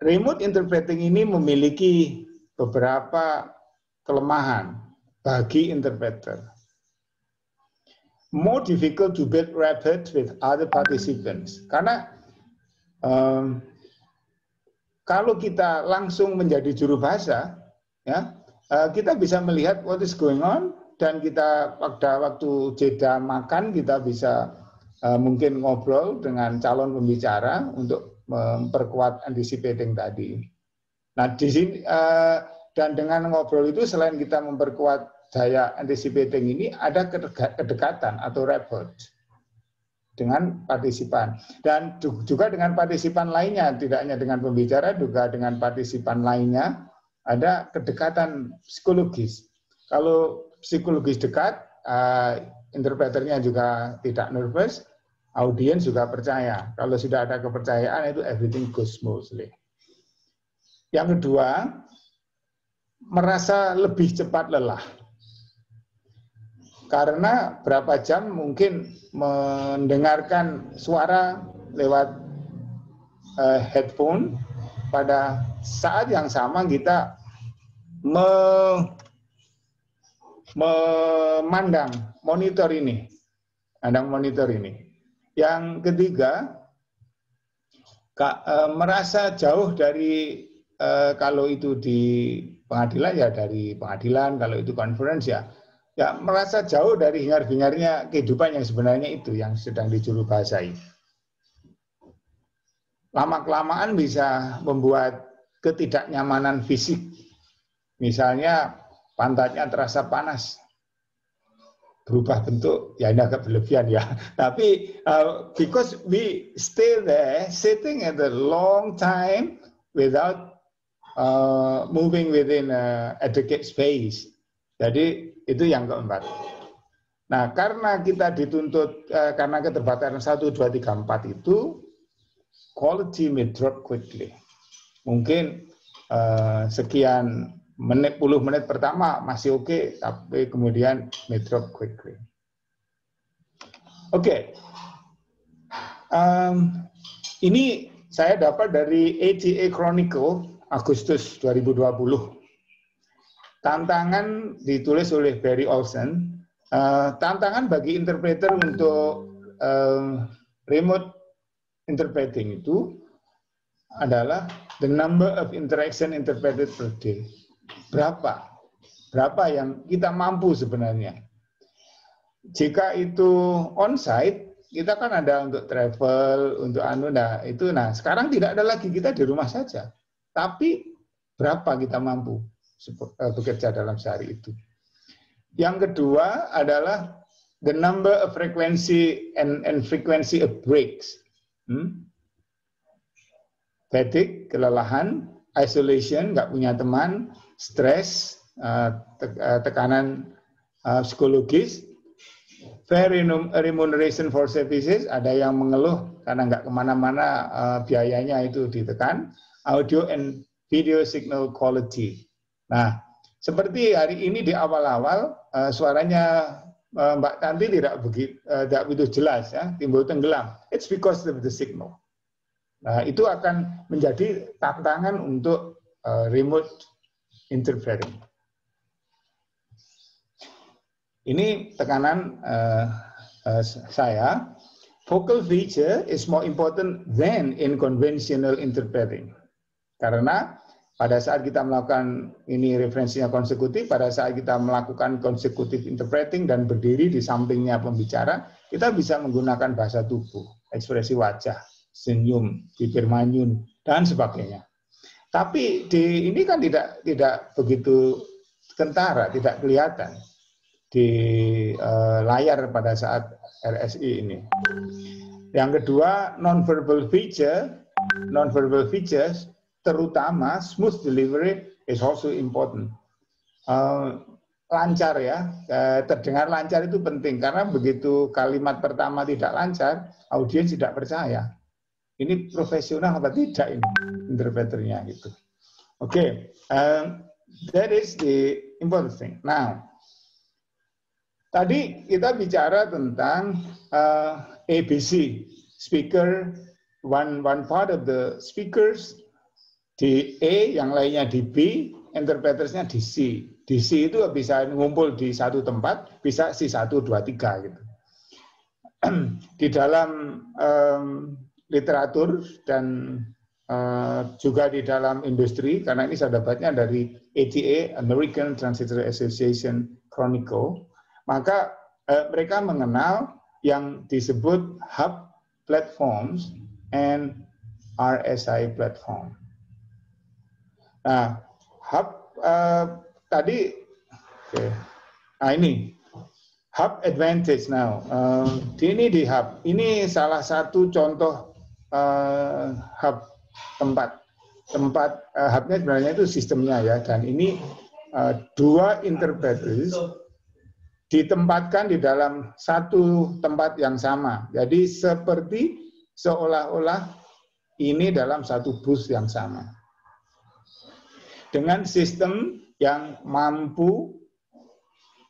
remote interpreting ini memiliki beberapa kelemahan bagi interpreter. More difficult to build rapport with other participants. Karena kalau kita langsung menjadi juru bahasa, ya, kita bisa melihat what is going on, dan kita pada waktu jeda makan kita bisa mungkin ngobrol dengan calon pembicara untuk memperkuat anticipating tadi. Nah di sini dan dengan ngobrol itu selain kita memperkuat daya anticipating ini ada kedekatan atau rapport. dengan partisipan. Dan juga dengan partisipan lainnya, tidak hanya dengan pembicara, juga dengan partisipan lainnya, ada kedekatan psikologis. Kalau psikologis dekat, interpreternya juga tidak nervous, audiens juga percaya. Kalau sudah ada kepercayaan, itu everything goes smoothly. Yang kedua, merasa lebih cepat lelah. Karena berapa jam mungkin mendengarkan suara lewat headphone, pada saat yang sama kita memandang monitor ini. Yang ketiga, merasa jauh dari, kalau itu di pengadilan ya dari pengadilan, kalau itu conference ya merasa jauh dari hingar-bingarnya kehidupan yang sebenarnya itu yang sedang dijuru bahasai. Lama-kelamaan bisa membuat ketidaknyamanan fisik. Misalnya pantatnya terasa panas, berubah bentuk, ya ini agak berlebihan ya. Tapi because we stay there, sitting at a long time without moving within a adequate space. Jadi itu yang keempat. Nah, karena kita dituntut, karena keterbatasan 1, 2, 3, 4 itu, quality may drop quickly. Mungkin sekian menit, puluh menit pertama masih oke, tapi kemudian may drop quickly. Oke. Ini saya dapat dari ATA Chronicle Agustus 2020. Tantangan ditulis oleh Barry Olsen. Tantangan bagi interpreter untuk remote interpreting itu adalah the number of interaction interpreted per day. Berapa yang kita mampu sebenarnya. Jika itu on-site, kita kan ada untuk travel, untuk sekarang tidak ada lagi, kita di rumah saja. Tapi berapa kita mampu bekerja dalam sehari itu. Yang kedua adalah the number of frequency and frequency of breaks. Fatigue, kelelahan, isolation, nggak punya teman, stres, tekanan psikologis, fair remuneration for services, ada yang mengeluh karena nggak kemana-mana, biayanya itu ditekan, audio and video signal quality. Nah, seperti hari ini di awal-awal suaranya Mbak Tanti tidak begitu jelas ya, timbul tenggelam. It's because of the signal. Nah, itu akan menjadi tantangan untuk remote interpreting. Ini tekanan saya. Vocal feature is more important than in conventional interpreting. Karena pada saat kita melakukan ini referensinya konsekutif, pada saat kita melakukan konsekutif interpreting dan berdiri di sampingnya pembicara, kita bisa menggunakan bahasa tubuh, ekspresi wajah, senyum, bibir manyun, dan sebagainya. Tapi ini kan tidak begitu kentara, tidak kelihatan di layar pada saat RSI ini. Yang kedua, non-verbal features, terutama smooth delivery is also important. Lancar ya, terdengar lancar itu penting, karena begitu kalimat pertama tidak lancar, audiens tidak percaya. Ini profesional apa tidak ini interpreternya gitu. Oke, that is the important thing. Now, tadi kita bicara tentang ABC, speaker, one part of the speakers di A, yang lainnya di B, interpretersnya di C. Di C itu bisa ngumpul di satu tempat, bisa C1, 2, 3 gitu. Di dalam literatur dan juga di dalam industri, karena ini saya dapatnya dari ATA, American Translator Association Chronicle, maka mereka mengenal yang disebut hub platforms and RSI platform. Nah, hub tadi, nah ini Hub advantage now. Ini di hub. Ini salah satu contoh hub tempat hubnya sebenarnya itu sistemnya ya. Dan ini dua interpreters ditempatkan di dalam satu tempat yang sama. Jadi seperti seolah-olah ini dalam satu bus yang sama. Dengan sistem yang mampu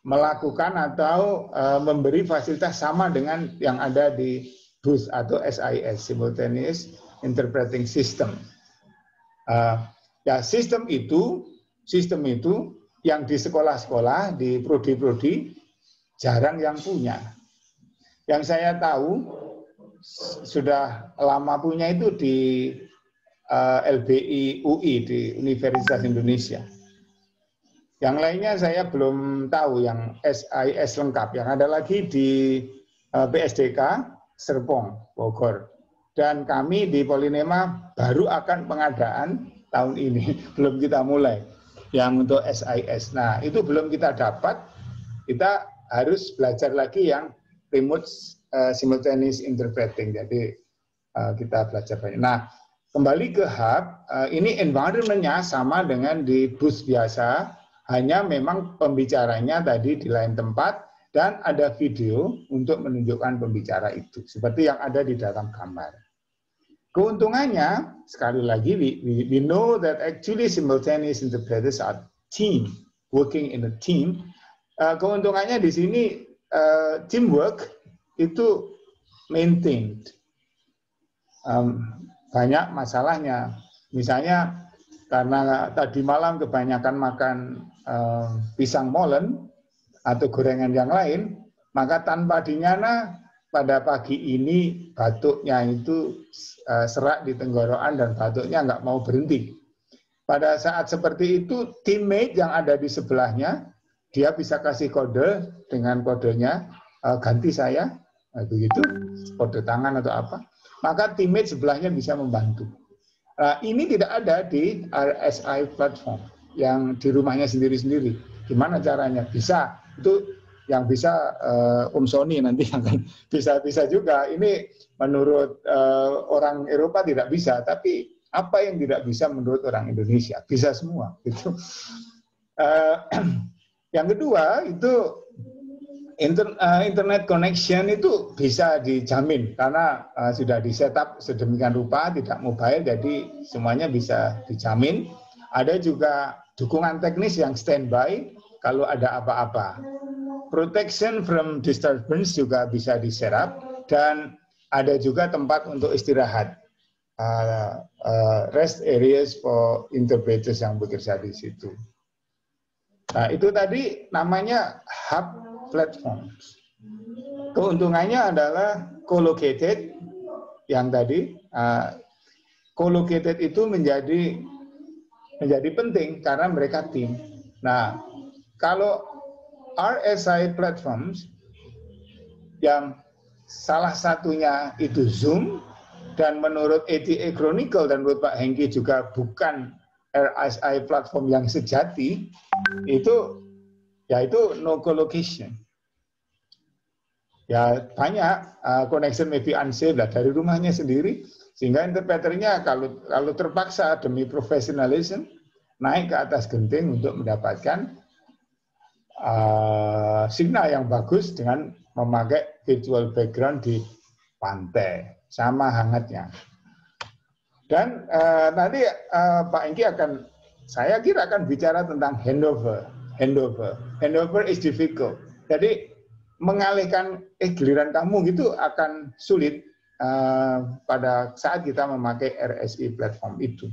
melakukan atau memberi fasilitas sama dengan yang ada di bus atau SIS, Simultaneous Interpreting System. Ya, sistem itu yang di sekolah-sekolah, di prodi-prodi jarang yang punya. Yang saya tahu sudah lama punya itu di LBI UI di Universitas Indonesia. Yang lainnya saya belum tahu yang SIS lengkap. Yang ada lagi di PSDK Serpong, Bogor. Dan kami di Polinema baru akan pengadaan tahun ini, belum kita mulai. Yang untuk SIS. Nah, itu belum kita dapat. Kita harus belajar lagi yang remote simultaneous interpreting. Jadi kita belajar banyak. Nah, kembali ke hub, ini environment-nya sama dengan di bus biasa. Hanya memang pembicaranya tadi di lain tempat dan ada video untuk menunjukkan pembicara itu. Seperti yang ada di dalam gambar. Keuntungannya, sekali lagi, we know that actually simultaneous interpreters are team, working in a team. Keuntungannya di sini, teamwork itu maintained. Banyak masalahnya. Misalnya, karena tadi malam kebanyakan makan pisang molen atau gorengan yang lain, maka tanpa dinyana pada pagi ini batuknya itu serak di tenggorokan dan batuknya nggak mau berhenti. Pada saat seperti itu, teammate yang ada di sebelahnya, dia bisa kasih kode dengan kodenya, ganti saya, begitu, kode tangan atau apa, maka teammate sebelahnya bisa membantu. Nah, ini tidak ada di RSI platform yang di rumahnya sendiri-sendiri. Gimana caranya? Bisa. Itu yang bisa Sony nanti akan bisa juga. Ini menurut orang Eropa tidak bisa, tapi apa yang tidak bisa menurut orang Indonesia? Bisa semua. Gitu. Yang kedua itu internet connection itu bisa dijamin karena sudah di setup sedemikian rupa, tidak mobile, jadi semuanya bisa dijamin. Ada juga dukungan teknis yang standby kalau ada apa-apa. Protection from disturbance juga bisa di-setup dan ada juga tempat untuk istirahat. Rest areas for interpreters yang bekerja di situ. Nah, itu tadi namanya hub platforms. Keuntungannya adalah co-located, yang tadi co-located itu menjadi penting karena mereka tim. Nah, kalau RSI platforms yang salah satunya itu Zoom dan menurut ATA Chronicle dan menurut Pak Hengki juga bukan RSI platform yang sejati, itu yaitu no co-location. Ya banyak connection maybe unsafe lah dari rumahnya sendiri, sehingga interpreternya kalau terpaksa demi professionalism naik ke atas genting untuk mendapatkan signal yang bagus dengan memakai virtual background di pantai, sama hangatnya. Dan nanti Pak Engki saya kira akan bicara tentang handover. Handover is difficult. Jadi mengalihkan giliran kamu gitu akan sulit pada saat kita memakai RSI platform itu.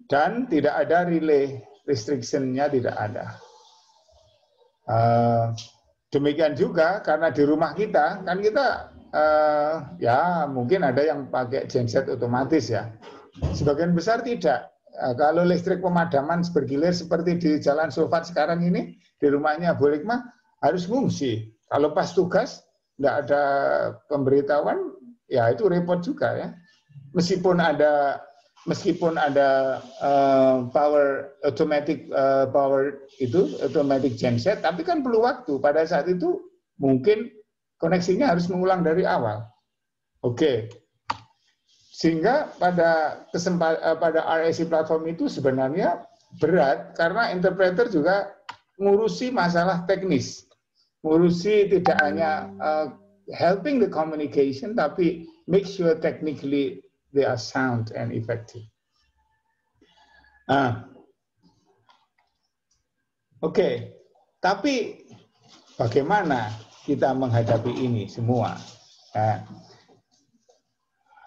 Dan tidak ada relay restriction-nya, tidak ada. Demikian juga karena di rumah kita, kan kita ya mungkin ada yang pakai genset otomatis ya. Sebagian besar tidak. Kalau listrik pemadaman bergilir seperti di Jalan Sulfat sekarang ini, di rumahnya Bu Rikmah, harus ngungsi. Kalau pas tugas, nggak ada pemberitahuan, ya itu repot juga ya. Meskipun meskipun ada automatic genset, tapi kan perlu waktu. Pada saat itu mungkin koneksinya harus mengulang dari awal. Oke. Sehingga pada RSC platform itu sebenarnya berat karena interpreter juga ngurusi masalah teknis. Ngurusi tidak hanya helping the communication, tapi make sure technically they are sound and effective. Oke. Tapi bagaimana kita menghadapi ini semua?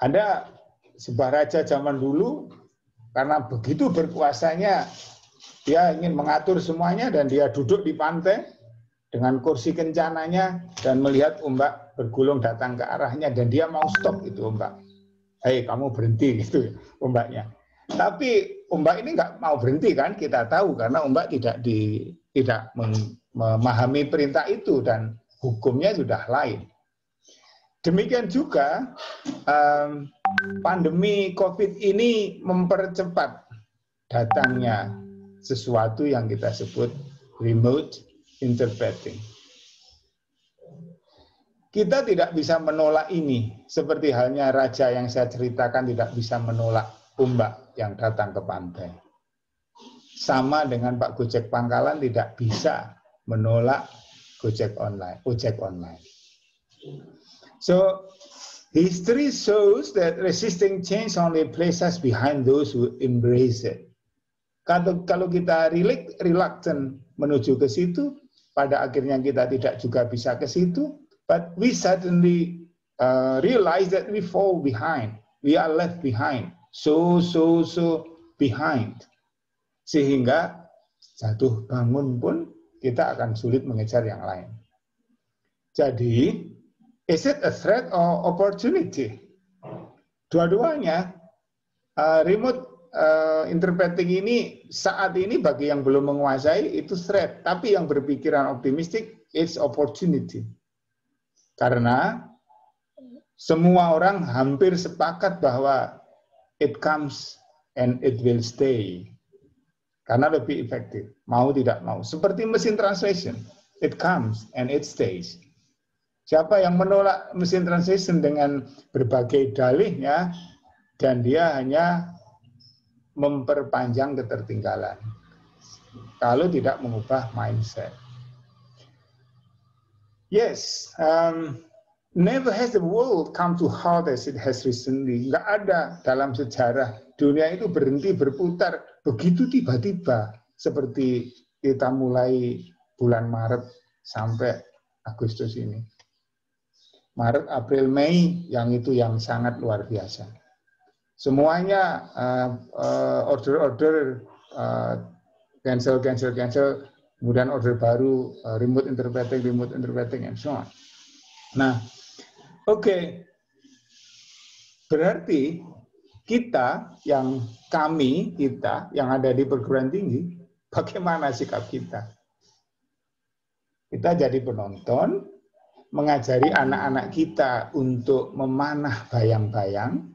Ada sebuah raja zaman dulu, karena begitu berkuasanya, dia ingin mengatur semuanya dan dia duduk di pantai dengan kursi kencananya dan melihat ombak bergulung datang ke arahnya dan dia mau stop itu ombak. Hei, kamu berhenti gitu ombaknya. Tapi ombak ini nggak mau berhenti kan, kita tahu karena ombak tidak memahami perintah itu dan hukumnya sudah lain. Demikian juga pandemi COVID ini mempercepat datangnya sesuatu yang kita sebut remote interpreting. Kita tidak bisa menolak ini, seperti halnya raja yang saya ceritakan tidak bisa menolak ombak yang datang ke pantai. Sama dengan Pak Gojek Pangkalan tidak bisa menolak ojek online. So, history shows that resisting change only places behind those who embrace it. Kalau kita reluctant menuju ke situ, pada akhirnya kita tidak juga bisa ke situ, but we suddenly realize that we fall behind, we are left behind, so behind. Sehingga jatuh bangun pun kita akan sulit mengejar yang lain. Jadi, is it a threat or opportunity? Dua-duanya, remote interpreting ini saat ini bagi yang belum menguasai itu threat, tapi yang berpikiran optimistik, it's opportunity. Karena semua orang hampir sepakat bahwa it comes and it will stay. Karena lebih efektif, mau tidak mau. Seperti mesin translation, it comes and it stays. Siapa yang menolak mesin translation dengan berbagai dalihnya, dan dia hanya memperpanjang ketertinggalan. Kalau tidak mengubah mindset. Yes, never has the world come to hard as it has recently. Nggak ada dalam sejarah dunia itu berhenti berputar begitu tiba-tiba seperti kita mulai bulan Maret sampai Agustus ini. Maret, April, Mei yang itu yang sangat luar biasa. Semuanya order cancel, kemudian order baru, remote interpreting, and so on. Nah, oke. Berarti kita yang ada di perguruan tinggi, bagaimana sikap kita? Kita jadi penonton, mengajari anak-anak kita untuk memanah bayang-bayang,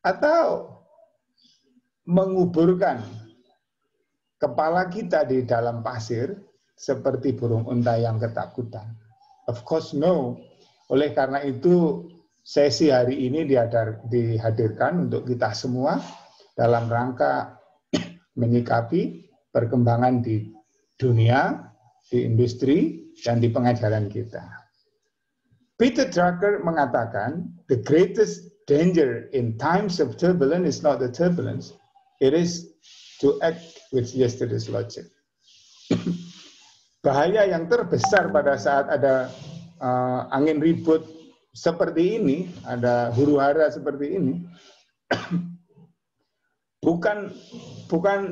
atau menguburkan kepala kita di dalam pasir seperti burung unta yang ketakutan. Of course no. Oleh karena itu sesi hari ini dihadirkan untuk kita semua dalam rangka menyikapi perkembangan di dunia, di industri, dan di pengajaran kita. Peter Drucker mengatakan, the greatest danger in times of turbulence is not the turbulence, it is to act with yesterday's logic. Bahaya yang terbesar pada saat ada angin ribut seperti ini, ada huru-hara seperti ini, bukan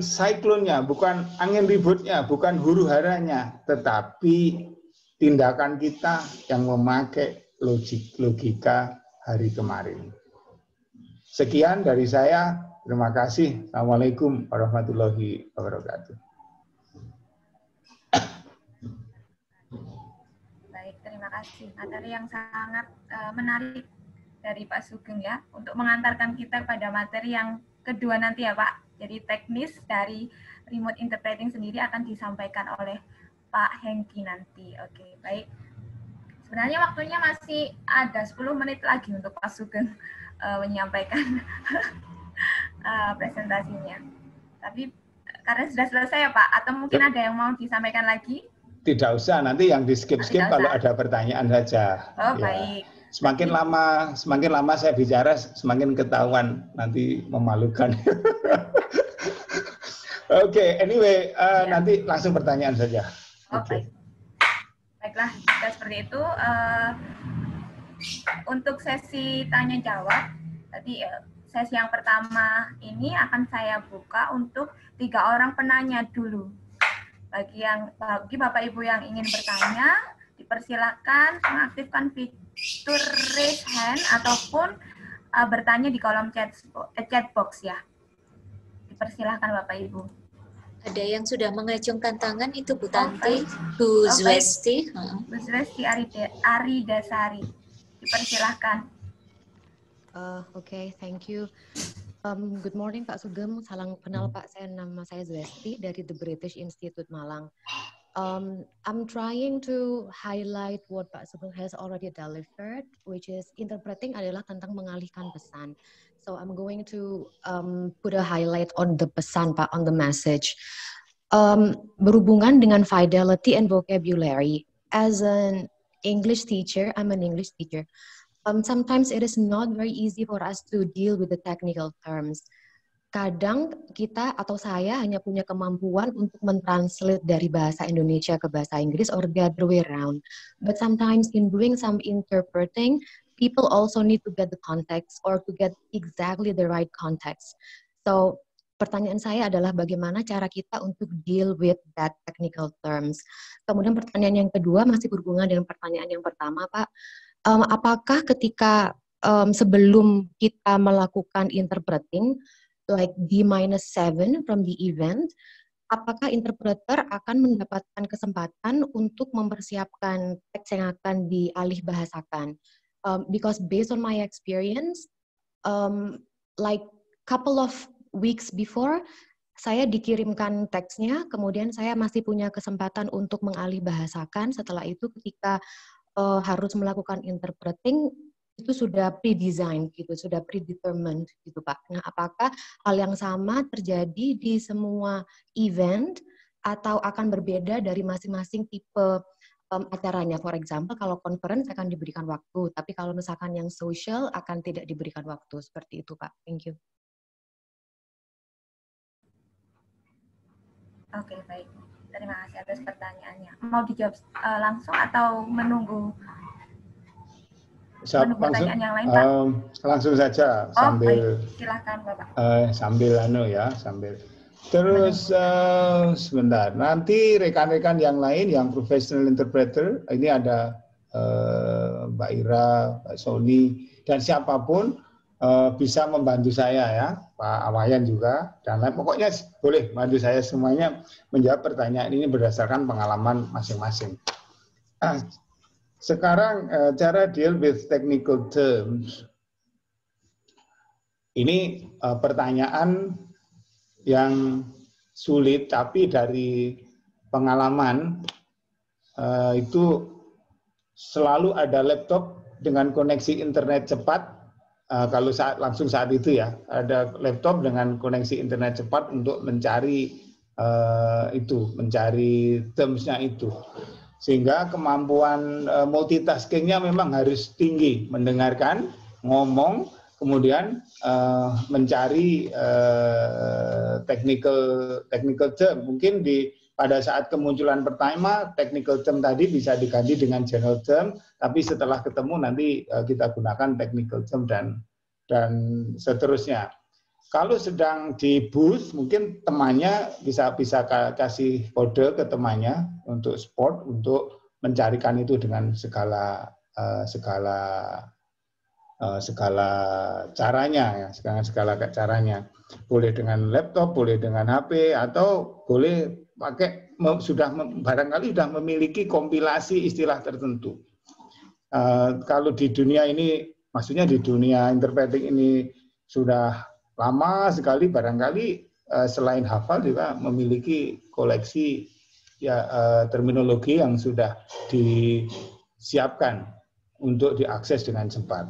siklonnya, bukan angin ributnya, bukan huru-haranya, tetapi tindakan kita yang memakai logika hari kemarin. Sekian dari saya. Terima kasih. Assalamualaikum warahmatullahi wabarakatuh. Baik, terima kasih. Materi yang sangat menarik dari Pak Sugeng ya, untuk mengantarkan kita pada materi yang kedua nanti ya Pak. Jadi teknis dari remote interpreting sendiri akan disampaikan oleh Pak Hengki nanti. Oke, baik. Sebenarnya waktunya masih ada 10 menit lagi untuk Pak Sugeng menyampaikan presentasinya. Tapi karena sudah selesai ya Pak, atau mungkin ada yang mau disampaikan lagi? Tidak usah, nanti yang di skip-skip kalau ada pertanyaan saja. Oh, ya. Baik. Semakin lama saya bicara, semakin ketahuan, nanti memalukan. Oke, anyway, nanti langsung pertanyaan saja. Baik. Baiklah, jika seperti itu, untuk sesi tanya jawab, tadi sesi yang pertama ini akan saya buka untuk 3 orang penanya dulu. Bagi Bapak Ibu yang ingin bertanya, dipersilakan mengaktifkan fitur raise hand ataupun bertanya di kolom chat box ya. Dipersilakan Bapak Ibu. Ada yang sudah mengacungkan tangan itu Bu Tanti, Bu Zwesti. Bu Zwesti Aridasari. Dipersilakan. Oke, thank you. Good morning Pak Sugeng, salam kenal Pak, nama saya Zwesti dari The British Institute Malang. I'm trying to highlight what Pak Sugeng has already delivered, which is interpreting adalah tentang mengalihkan pesan. So I'm going to put a highlight on the pesan Pak, on the message. Berhubungan dengan fidelity and vocabulary. As an English teacher, I'm an English teacher. Sometimes it is not very easy for us to deal with the technical terms. Kadang kita atau saya hanya punya kemampuan untuk mentranslate dari bahasa Indonesia ke bahasa Inggris or the other way around. But sometimes in doing some interpreting, people also need to get the context or to get exactly the right context. So, pertanyaan saya adalah bagaimana cara kita untuk deal with that technical terms. Kemudian pertanyaan yang kedua masih berhubungan dengan pertanyaan yang pertama, Pak. Apakah ketika sebelum kita melakukan interpreting, like D-7 from the event, apakah interpreter akan mendapatkan kesempatan untuk mempersiapkan teks yang akan dialih bahasakan? Because based on my experience, like couple of weeks before, saya dikirimkan teksnya, kemudian saya masih punya kesempatan untuk mengalih bahasakan. Setelah itu ketika harus melakukan interpreting, itu sudah pre-design gitu, sudah predetermined gitu Pak. Nah, apakah hal yang sama terjadi di semua event atau akan berbeda dari masing-masing tipe acaranya? For example, kalau conference akan diberikan waktu, tapi kalau misalkan yang social akan tidak diberikan waktu, seperti itu Pak. Thank you. Oke, baik. Terima kasih atas pertanyaannya. Mau dijawab langsung atau menunggu? Pertanyaan yang lain, Pak? Langsung saja sambil baik. Silakan Bapak. Sambil. Terus sebentar. Nanti rekan-rekan yang lain yang professional interpreter, ini ada Mbak Ira, Mbak Sony dan siapapun bisa membantu saya ya, Pak Awayan juga dan lain. Pokoknya boleh bantu saya semuanya menjawab pertanyaan ini berdasarkan pengalaman masing-masing. Sekarang cara deal with technical terms. Ini pertanyaan yang sulit, tapi dari pengalaman itu selalu ada laptop dengan koneksi internet cepat. Kalau langsung saat itu ya, ada laptop dengan koneksi internet cepat untuk mencari mencari terms-nya itu. Sehingga kemampuan multitaskingnya memang harus tinggi, mendengarkan, ngomong, kemudian mencari technical term. Mungkin pada saat kemunculan pertama, technical term tadi bisa diganti dengan general term, tapi setelah ketemu nanti kita gunakan technical term dan seterusnya. Kalau sedang di booth, mungkin temannya bisa kasih kode ke temannya untuk support, untuk mencarikan itu dengan segala caranya ya, segala caranya. Boleh dengan laptop, boleh dengan HP, atau boleh pakai barangkali sudah memiliki kompilasi istilah tertentu. Kalau di dunia ini maksudnya di dunia interpreting ini sudah lama sekali, barangkali selain hafal juga memiliki koleksi ya terminologi yang sudah disiapkan untuk diakses dengan cepat.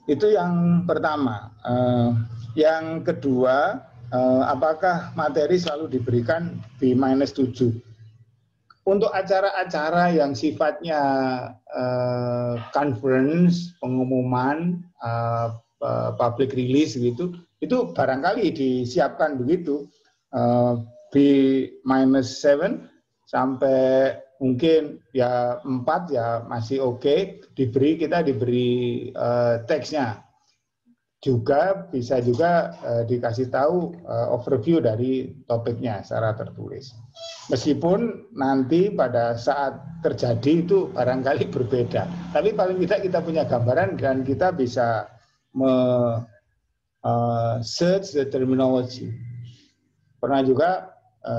Itu yang pertama. Yang kedua, apakah materi selalu diberikan B-7? Untuk acara-acara yang sifatnya conference, pengumuman, public release gitu, itu barangkali disiapkan begitu, B-7 sampai mungkin ya 4 ya masih oke, kita diberi teksnya. Juga bisa juga dikasih tahu overview dari topiknya secara tertulis. Meskipun nanti pada saat terjadi itu barangkali berbeda. Tapi paling tidak kita punya gambaran dan kita bisa search the terminology. Pernah juga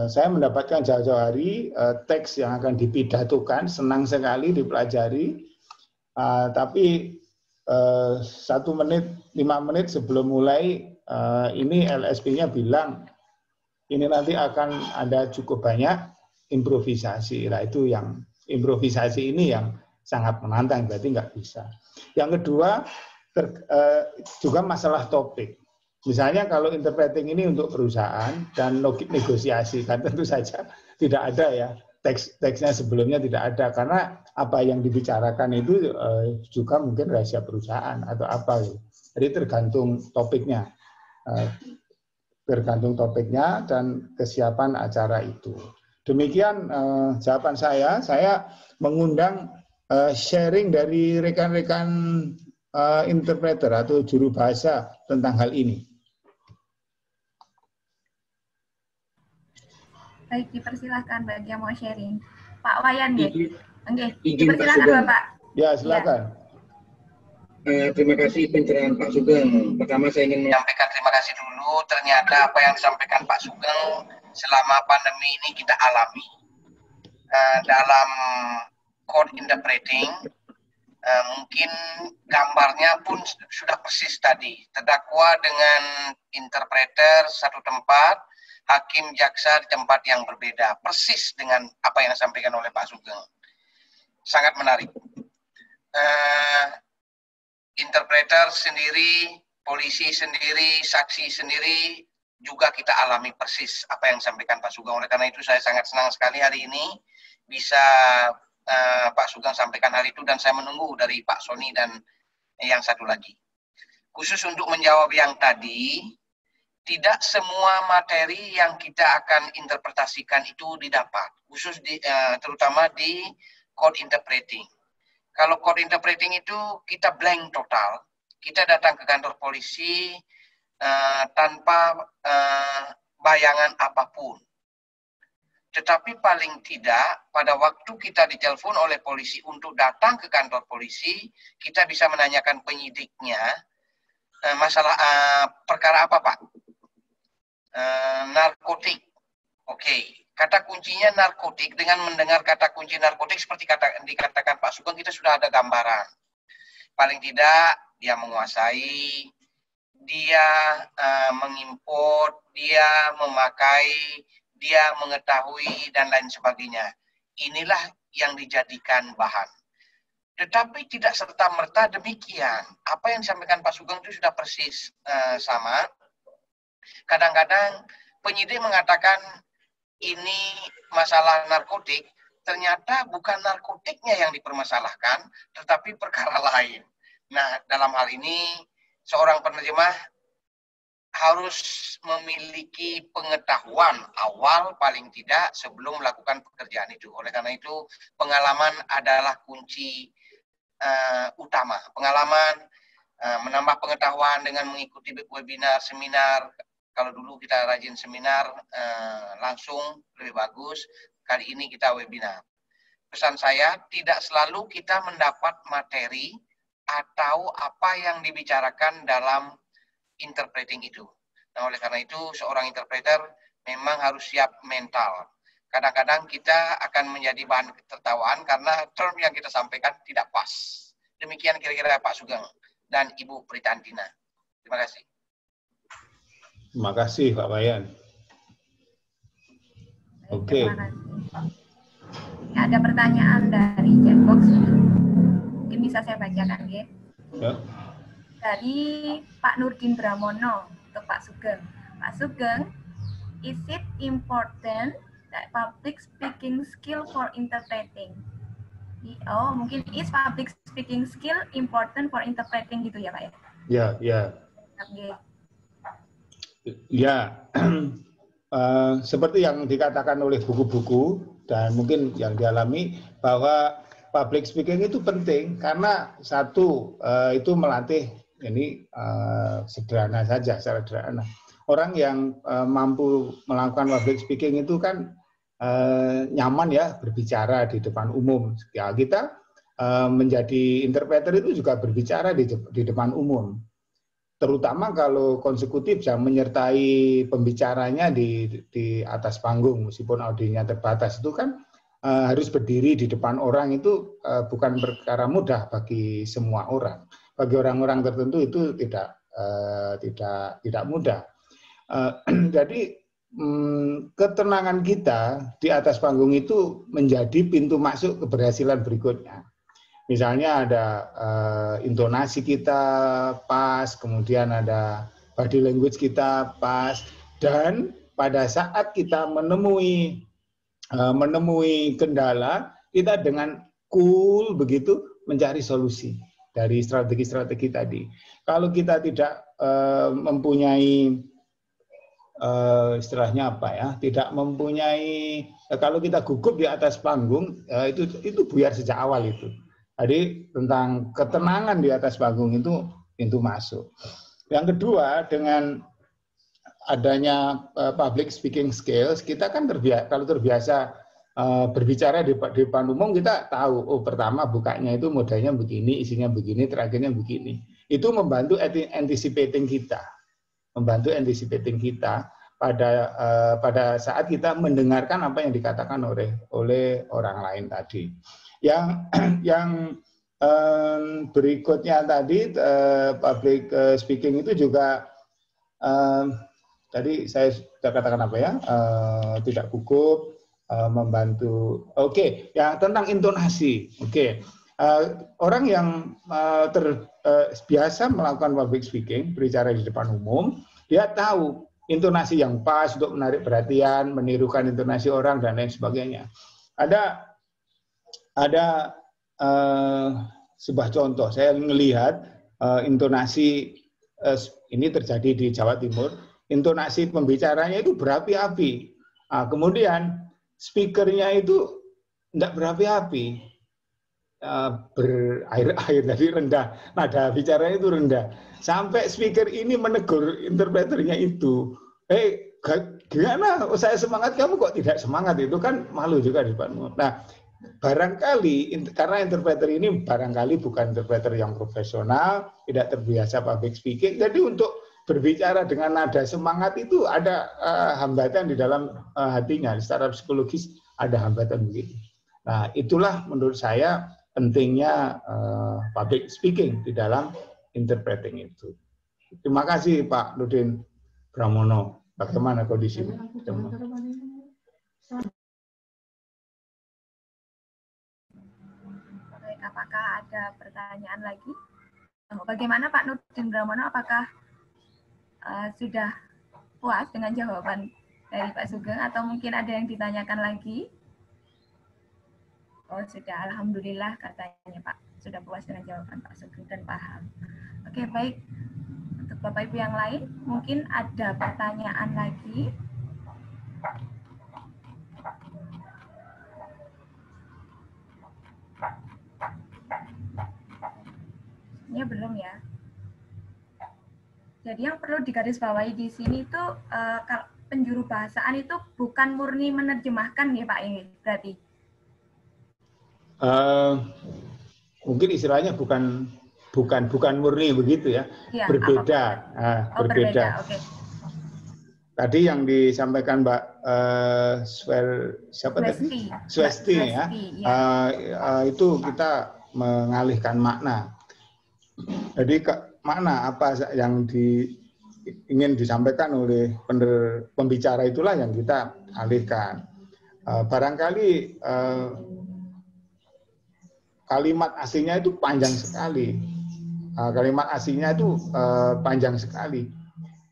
saya mendapatkan jauh-jauh hari teks yang akan dipidatokan, senang sekali dipelajari, tapi 1 menit, 5 menit sebelum mulai, ini LSP-nya bilang, ini nanti akan ada cukup banyak improvisasi. Nah, itu yang improvisasi ini yang sangat menantang, berarti nggak bisa. Yang kedua, juga masalah topik. Misalnya kalau interpreting ini untuk perusahaan dan negosiasi, kan tentu saja tidak ada ya, teksnya sebelumnya tidak ada, karena apa yang dibicarakan itu juga mungkin rahasia perusahaan atau apa. Jadi tergantung topiknya dan kesiapan acara itu. Demikian jawaban saya mengundang sharing dari rekan-rekan interpreter atau juru bahasa tentang hal ini. Baik, dipersilahkan bagi yang mau sharing. Pak Wayan, nggih. Nggih, Izin Pak dipersilahkan Sugeng. Bapak. Ya, silakan. Terima kasih pencerahan Pak Sugeng. Pertama saya ingin menyampaikan terima kasih dulu. Ternyata apa yang disampaikan Pak Sugeng selama pandemi ini kita alami. Dalam code interpreting, mungkin gambarnya pun sudah persis tadi. Terdakwa dengan interpreter satu tempat, hakim jaksa di tempat yang berbeda, persis dengan apa yang disampaikan oleh Pak Sugeng. Sangat menarik. Interpreter sendiri, polisi sendiri, saksi sendiri, juga kita alami persis apa yang disampaikan Pak Sugeng. Oleh karena itu saya sangat senang sekali hari ini bisa Pak Sugeng sampaikan hari itu, dan saya menunggu dari Pak Sony dan yang satu lagi. Khusus untuk menjawab yang tadi, tidak semua materi yang kita akan interpretasikan itu didapat, khusus terutama di code interpreting. Kalau code interpreting itu kita blank total, kita datang ke kantor polisi tanpa bayangan apapun. Tetapi paling tidak pada waktu kita ditelepon oleh polisi untuk datang ke kantor polisi, kita bisa menanyakan penyidiknya masalah perkara apa Pak? Narkotik. Oke. Kata kuncinya narkotik. Dengan mendengar kata kunci narkotik seperti dikatakan Pak Sugeng, kita sudah ada gambaran. Paling tidak dia menguasai, dia mengimport, dia memakai, dia mengetahui, dan lain sebagainya. Inilah yang dijadikan bahan. Tetapi tidak serta-merta demikian. Apa yang disampaikan Pak Sugeng itu sudah persis sama. Kadang-kadang penyidik mengatakan ini masalah narkotik, ternyata bukan narkotiknya yang dipermasalahkan, tetapi perkara lain. Nah, dalam hal ini seorang penerjemah harus memiliki pengetahuan awal paling tidak sebelum melakukan pekerjaan itu. Oleh karena itu, pengalaman adalah kunci utama. Pengalaman, menambah pengetahuan dengan mengikuti webinar, seminar. Kalau dulu kita rajin seminar langsung lebih bagus, kali ini kita webinar. Pesan saya, tidak selalu kita mendapat materi atau apa yang dibicarakan dalam interpreting itu. Nah, oleh karena itu seorang interpreter memang harus siap mental. Kadang-kadang kita akan menjadi bahan ketertawaan karena term yang kita sampaikan tidak pas. Demikian kira-kira Pak Sugeng dan Ibu Pritantina. Terima kasih. Terima kasih Pak Wayan. Oke. Terima kasih. Ada pertanyaan dari chat box. Mungkin bisa saya bacakan, ya. Ya. Dari Pak Nurdin Bramono untuk Pak Sugeng. Pak Sugeng, is it important that public speaking skill for interpreting? Oh, mungkin is public speaking skill important for interpreting gitu ya, Pak ya? Ya, ya. Oke. Ya, seperti yang dikatakan oleh buku-buku dan mungkin yang dialami bahwa public speaking itu penting karena satu itu melatih ini sederhana saja, secara sederhana. Orang yang mampu melakukan public speaking itu kan nyaman ya berbicara di depan umum. Ya, kita menjadi interpreter itu juga berbicara di depan umum. Terutama kalau konsekutif yang menyertai pembicaranya di atas panggung, meskipun audionya terbatas, itu kan harus berdiri di depan orang itu bukan perkara mudah bagi semua orang. Bagi orang-orang tertentu itu tidak mudah. Jadi ketenangan kita di atas panggung itu menjadi pintu masuk keberhasilan berikutnya. Misalnya ada intonasi kita pas, kemudian ada body language kita pas, dan pada saat kita menemui kendala, kita dengan cool begitu mencari solusi dari strategi-strategi tadi. Kalau kita tidak mempunyai istilahnya apa ya, tidak mempunyai, kalau kita gugup di atas panggung, itu buyar sejak awal itu. Jadi tentang ketenangan di atas panggung itu pintu masuk. Yang kedua, dengan adanya public speaking skills, kita kan kalau terbiasa berbicara di depan umum, kita tahu, oh pertama bukanya itu modelnya begini, isinya begini, terakhirnya begini. Itu membantu anticipating kita. Membantu anticipating kita pada saat kita mendengarkan apa yang dikatakan oleh orang lain tadi. Yang berikutnya tadi public speaking itu juga tadi saya sudah katakan apa ya, tidak gugup, membantu. Oke, yang tentang intonasi. Oke. Orang yang biasa melakukan public speaking, berbicara di depan umum, dia tahu intonasi yang pas untuk menarik perhatian, menirukan intonasi orang dan lain sebagainya. Ada sebuah contoh, saya melihat intonasi ini terjadi di Jawa Timur, intonasi pembicaranya itu berapi-api. Kemudian speakernya itu tidak berapi-api, berair-air, jadi rendah, nada bicaranya itu rendah. Sampai speaker ini menegur interpreternya itu, gimana saya semangat, kamu kok tidak semangat, itu kan malu juga di depanmu. Nah, barangkali karena interpreter ini barangkali bukan interpreter yang profesional, tidak terbiasa public speaking, jadi untuk berbicara dengan nada semangat itu ada hambatan di dalam hatinya, secara psikologis ada hambatan begitu. Nah, itulah menurut saya pentingnya public speaking di dalam interpreting itu. Terima kasih Pak Nurdin Bramono. Bagaimana kondisi? Apakah ada pertanyaan lagi? Bagaimana Pak Nurdin Bramono? Apakah sudah puas dengan jawaban dari Pak Sugeng atau mungkin ada yang ditanyakan lagi? Oh sudah, alhamdulillah katanya Pak sudah puas dengan jawaban Pak Sugeng dan paham. Oke baik, untuk Bapak Ibu yang lain mungkin ada pertanyaan lagi. Ini belum ya. Jadi yang perlu digarisbawahi di sini itu penjuru bahasaan itu bukan murni menerjemahkan ya Pak ini berarti. Mungkin istilahnya bukan murni begitu ya, ya berbeda. Berbeda. Okay. Tadi yang disampaikan Mbak Swesti ya, itu kita mengalihkan makna. Jadi makna apa yang ingin disampaikan oleh pembicara itulah yang kita alihkan. Barangkali kalimat aslinya itu panjang sekali. Kalimat aslinya itu panjang sekali.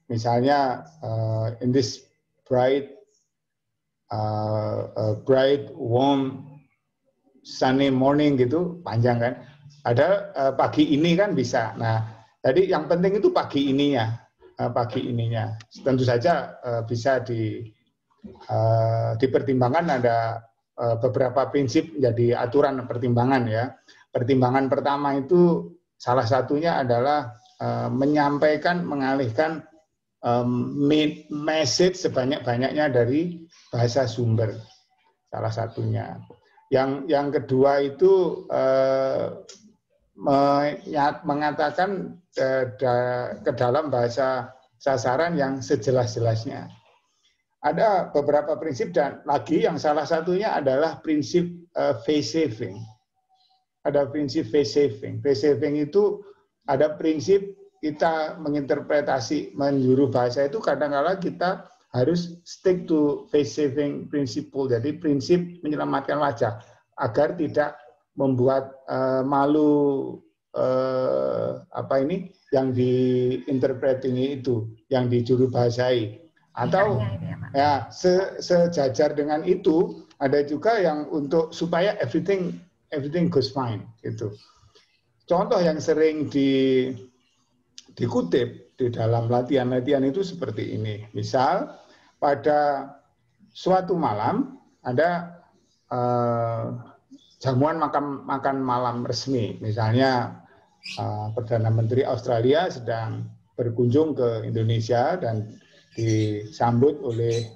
Misalnya in this bright warm sunny morning gitu, panjang kan. Ada pagi ini kan bisa. Nah, jadi yang penting itu pagi ininya. Tentu saja bisa dipertimbangkan, ada beberapa prinsip jadi aturan pertimbangan ya. Pertimbangan pertama itu salah satunya adalah mengalihkan message sebanyak-banyaknya dari bahasa sumber. Salah satunya. Yang kedua itu mengatakan ke dalam bahasa sasaran yang sejelas-jelasnya. Ada beberapa prinsip dan lagi yang salah satunya adalah prinsip face saving. Ada prinsip face saving. Face saving itu ada prinsip kita menginterpretasi menjuru bahasa itu kadang-kala kita harus stick to face saving principle. Jadi prinsip menyelamatkan wajah agar tidak membuat malu yang diinterpreting itu, yang dijuru bahasai. Atau ya sejajar dengan itu ada juga yang untuk supaya everything goes fine gitu. Contoh yang sering dikutip di dalam latihan-latihan itu seperti ini. Misal pada suatu malam ada jamuan makan malam resmi. Misalnya Perdana Menteri Australia sedang berkunjung ke Indonesia dan disambut oleh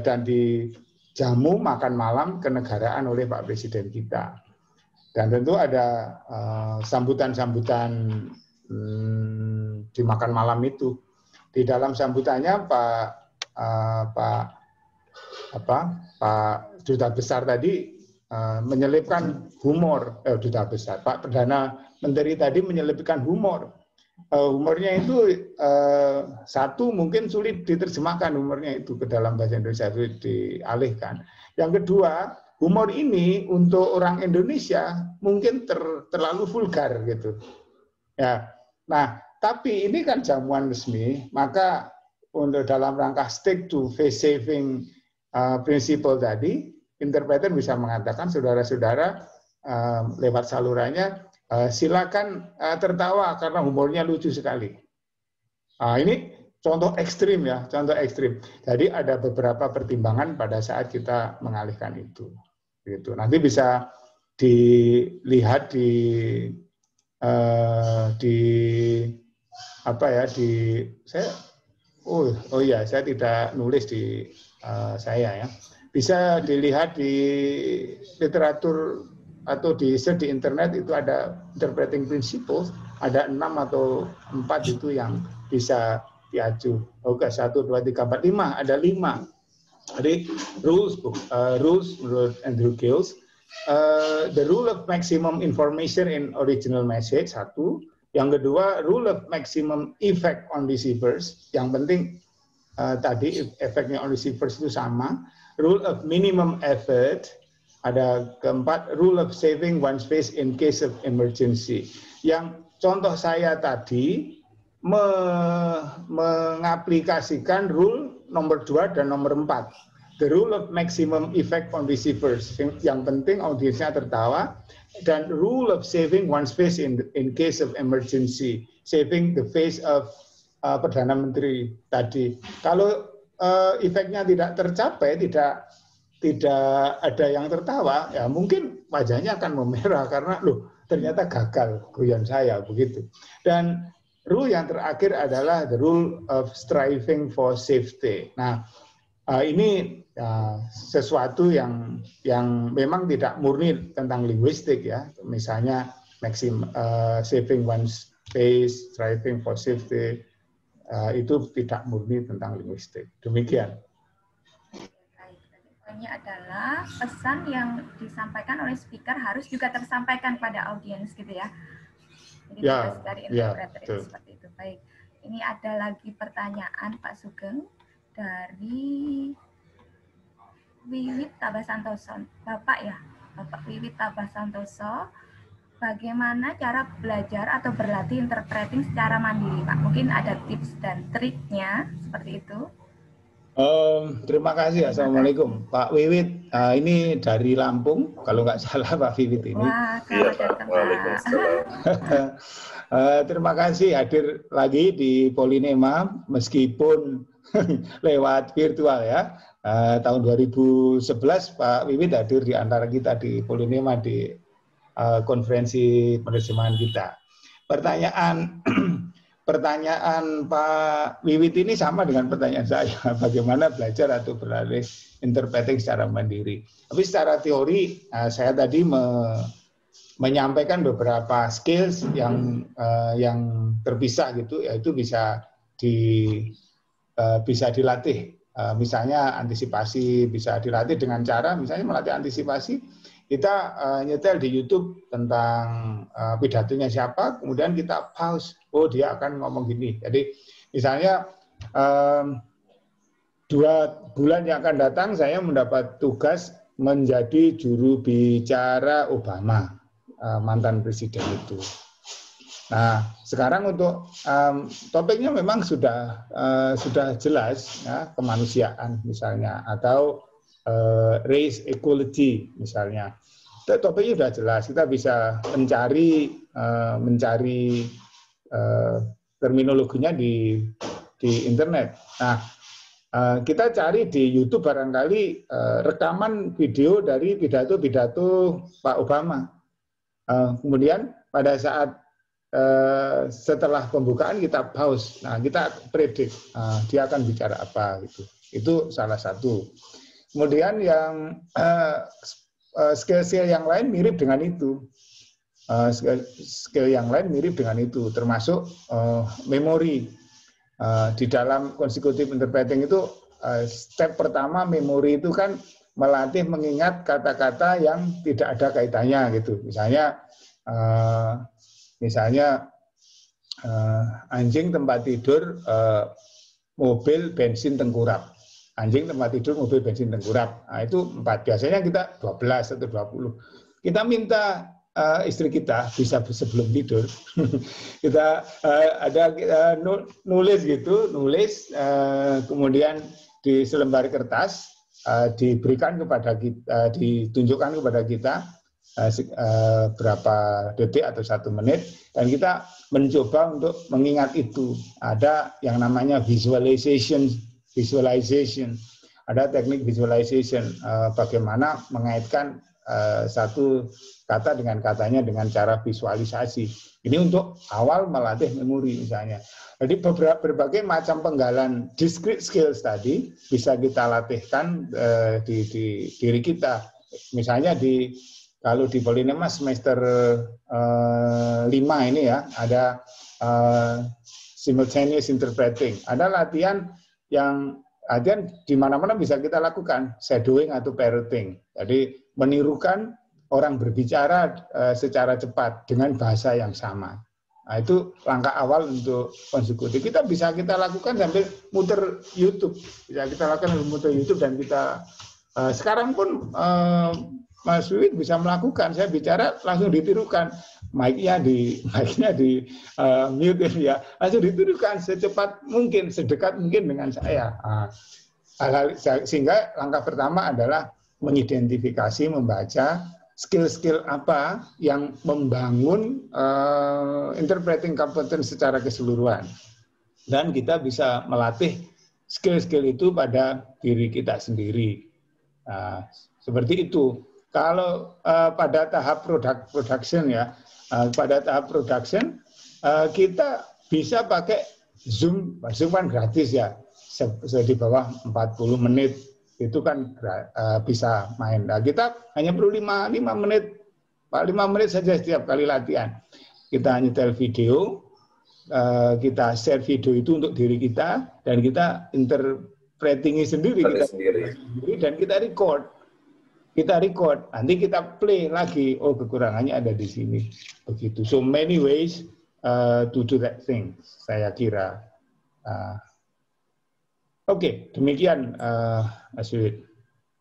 dan dijamu makan malam kenegaraan oleh Pak Presiden kita. Dan tentu ada sambutan-sambutan di makan malam itu. Di dalam sambutannya Pak Duta Besar tadi menyelipkan humor. Duta Besar, Pak Perdana Menteri tadi menyelipkan humor. Humornya itu satu mungkin sulit diterjemahkan humornya itu ke dalam bahasa Indonesia, sulit dialihkan. Yang kedua, humor ini untuk orang Indonesia mungkin terlalu vulgar gitu. Ya. Nah, tapi ini kan jamuan resmi, maka untuk dalam rangka stick to face saving principle tadi, interpreter bisa mengatakan saudara-saudara lewat salurannya silakan tertawa karena humornya lucu sekali. Ini contoh ekstrim ya, contoh ekstrim. Jadi ada beberapa pertimbangan pada saat kita mengalihkan itu. Gitu. Nanti bisa dilihat saya tidak nulis di saya ya. Bisa dilihat di literatur atau di search di internet itu ada interpreting principles, ada 6 atau 4 itu yang bisa diaju. Oke, 1, 2, 3, 4, 5, ada 5. Jadi rules menurut Andrew Gills, the rule of maximum information in original message 1, yang kedua rule of maximum effect on receivers, yang penting tadi efeknya on receivers itu sama. Rule of minimum effort, ada keempat, rule of saving one space in case of emergency. Yang contoh saya tadi mengaplikasikan rule nomor 2 dan nomor 4. The rule of maximum effect on receivers. Yang penting audiensnya tertawa. Dan rule of saving one space in case of emergency. Saving the face of Perdana Menteri tadi. Kalau efeknya tidak tercapai, tidak ada yang tertawa, ya mungkin wajahnya akan memerah karena loh ternyata gagal guyon saya begitu. Dan rule yang terakhir adalah the rule of striving for safety. Nah, ini sesuatu yang memang tidak murni tentang linguistik ya. Misalnya saving one's space, striving for safety, itu tidak murni tentang linguistik. Demikian. Ini adalah pesan yang disampaikan oleh speaker harus juga tersampaikan pada audiens gitu ya. Jadi tugas dari interpreter itu seperti itu. Baik, ini ada lagi pertanyaan Pak Sugeng dari Wiwit Tabasantoso. Bapak ya, Bapak Wiwit Tabasantoso. Bagaimana cara belajar atau berlatih interpreting secara mandiri, Pak? Mungkin ada tips dan triknya seperti itu. Terima kasih. Assalamualaikum, Pak Wiwit. Ini dari Lampung, kalau nggak salah Pak Wiwit ini. Wah, iya, Pak. Waalaikumsalam. Terima kasih hadir lagi di Polinema meskipun lewat virtual ya. Tahun 2011 Pak Wiwit hadir di antara kita di Polinema di konferensi penerjemahan kita. Pertanyaan Pak Wiwit ini sama dengan pertanyaan saya, bagaimana belajar atau berlatih interpreting secara mandiri. Tapi secara teori, saya tadi menyampaikan beberapa skills yang terpisah gitu, yaitu bisa dilatih. Misalnya antisipasi bisa dilatih dengan cara, misalnya melatih antisipasi. Kita nyetel di YouTube tentang pidatonya siapa, kemudian kita pause. Oh, dia akan ngomong gini. Jadi misalnya 2 bulan yang akan datang saya mendapat tugas menjadi juru bicara Obama, mantan presiden itu. Nah, sekarang untuk topiknya memang sudah jelas, ya, kemanusiaan misalnya, atau race equality misalnya. Topiknya sudah jelas, kita bisa mencari terminologinya di internet. Nah, kita cari di YouTube barangkali rekaman video dari pidato Pak Obama. Kemudian pada saat setelah pembukaan kita pause. Nah, kita predik dia akan bicara apa gitu. Itu salah satu. Kemudian yang skill-skill yang lain mirip dengan itu. Skill yang lain mirip dengan itu, termasuk memori. Di dalam consecutive interpreting itu, step pertama memori itu kan melatih mengingat kata-kata yang tidak ada kaitannya gitu. Misalnya anjing tempat tidur, mobil bensin tengkurap. Anjing tempat tidur, mobil bensin tengkurap. Nah, itu 4. Biasanya kita 12 atau 20. Kita minta istri kita bisa sebelum tidur. Kita nulis kemudian di selembar kertas diberikan kepada kita, ditunjukkan kepada kita berapa detik atau 1 menit, dan kita mencoba untuk mengingat itu. Ada yang namanya visualization, ada teknik visualization, bagaimana mengaitkan satu kata dengan katanya dengan cara visualisasi. Ini untuk awal melatih memori misalnya. Jadi berbagai macam penggalan discrete skills tadi bisa kita latihkan di diri kita. Misalnya kalau di Polinema semester 5 ini ya, ada simultaneous interpreting. Ada latihan di mana-mana bisa kita lakukan, shadowing atau parroting. Jadi menirukan orang berbicara secara cepat dengan bahasa yang sama. Nah, itu langkah awal untuk konsekutif. Kita lakukan sambil muter YouTube. Bisa kita lakukan sambil muter YouTube, dan kita sekarang pun Mas Wiwit bisa melakukan. Saya bicara langsung ditirukan. Mic-nya di mute ya, langsung ditirukan secepat mungkin, sedekat mungkin dengan saya. Sehingga langkah pertama adalah mengidentifikasi, membaca skill-skill apa yang membangun interpreting competence secara keseluruhan, dan kita bisa melatih skill-skill itu pada diri kita sendiri. Seperti itu. Kalau pada tahap production ya. Pada tahap production kita bisa pakai Zoom kan gratis ya, di bawah 40 menit itu kan bisa main. Nah, kita hanya perlu 5 menit, 5 menit saja setiap kali latihan. Kita nyetel video, kita share video itu untuk diri kita, dan kita interpretingnya sendiri, dan kita record. Nanti kita play lagi. Oh, kekurangannya ada di sini. Begitu. So many ways to do that thing, saya kira. Oke, demikian Mas Wiwit.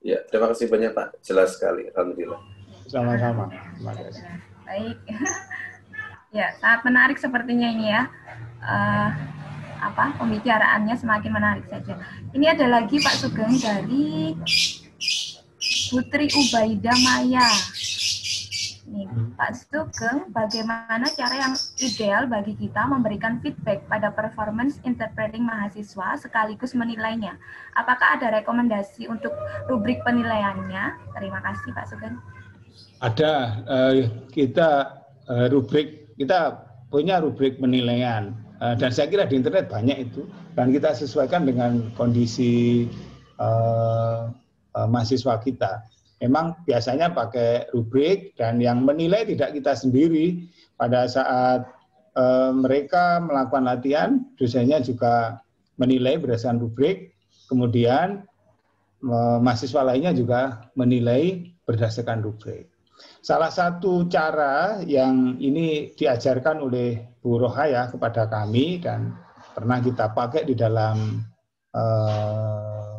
Ya, terima kasih banyak Pak. Jelas sekali, alhamdulillah. Sama-sama. Terima kasih. Baik. Ya, sangat menarik sepertinya ini ya. Pembicaraannya semakin menarik saja. Ini ada lagi Pak Sugeng dari Putri Ubaida Maya. Nih, Pak Sugeng, bagaimana cara yang ideal bagi kita memberikan feedback pada performance interpreting mahasiswa sekaligus menilainya? Apakah ada rekomendasi untuk rubrik penilaiannya? Terima kasih Pak Sugeng. Ada, kita punya rubrik penilaian, dan saya kira di internet banyak itu, dan kita sesuaikan dengan kondisi mahasiswa kita. Memang biasanya pakai rubrik, dan yang menilai tidak kita sendiri. Pada saat mereka melakukan latihan, dosennya juga menilai berdasarkan rubrik, kemudian mahasiswa lainnya juga menilai berdasarkan rubrik. Salah satu cara yang ini diajarkan oleh Bu Rohaya kepada kami dan pernah kita pakai di dalam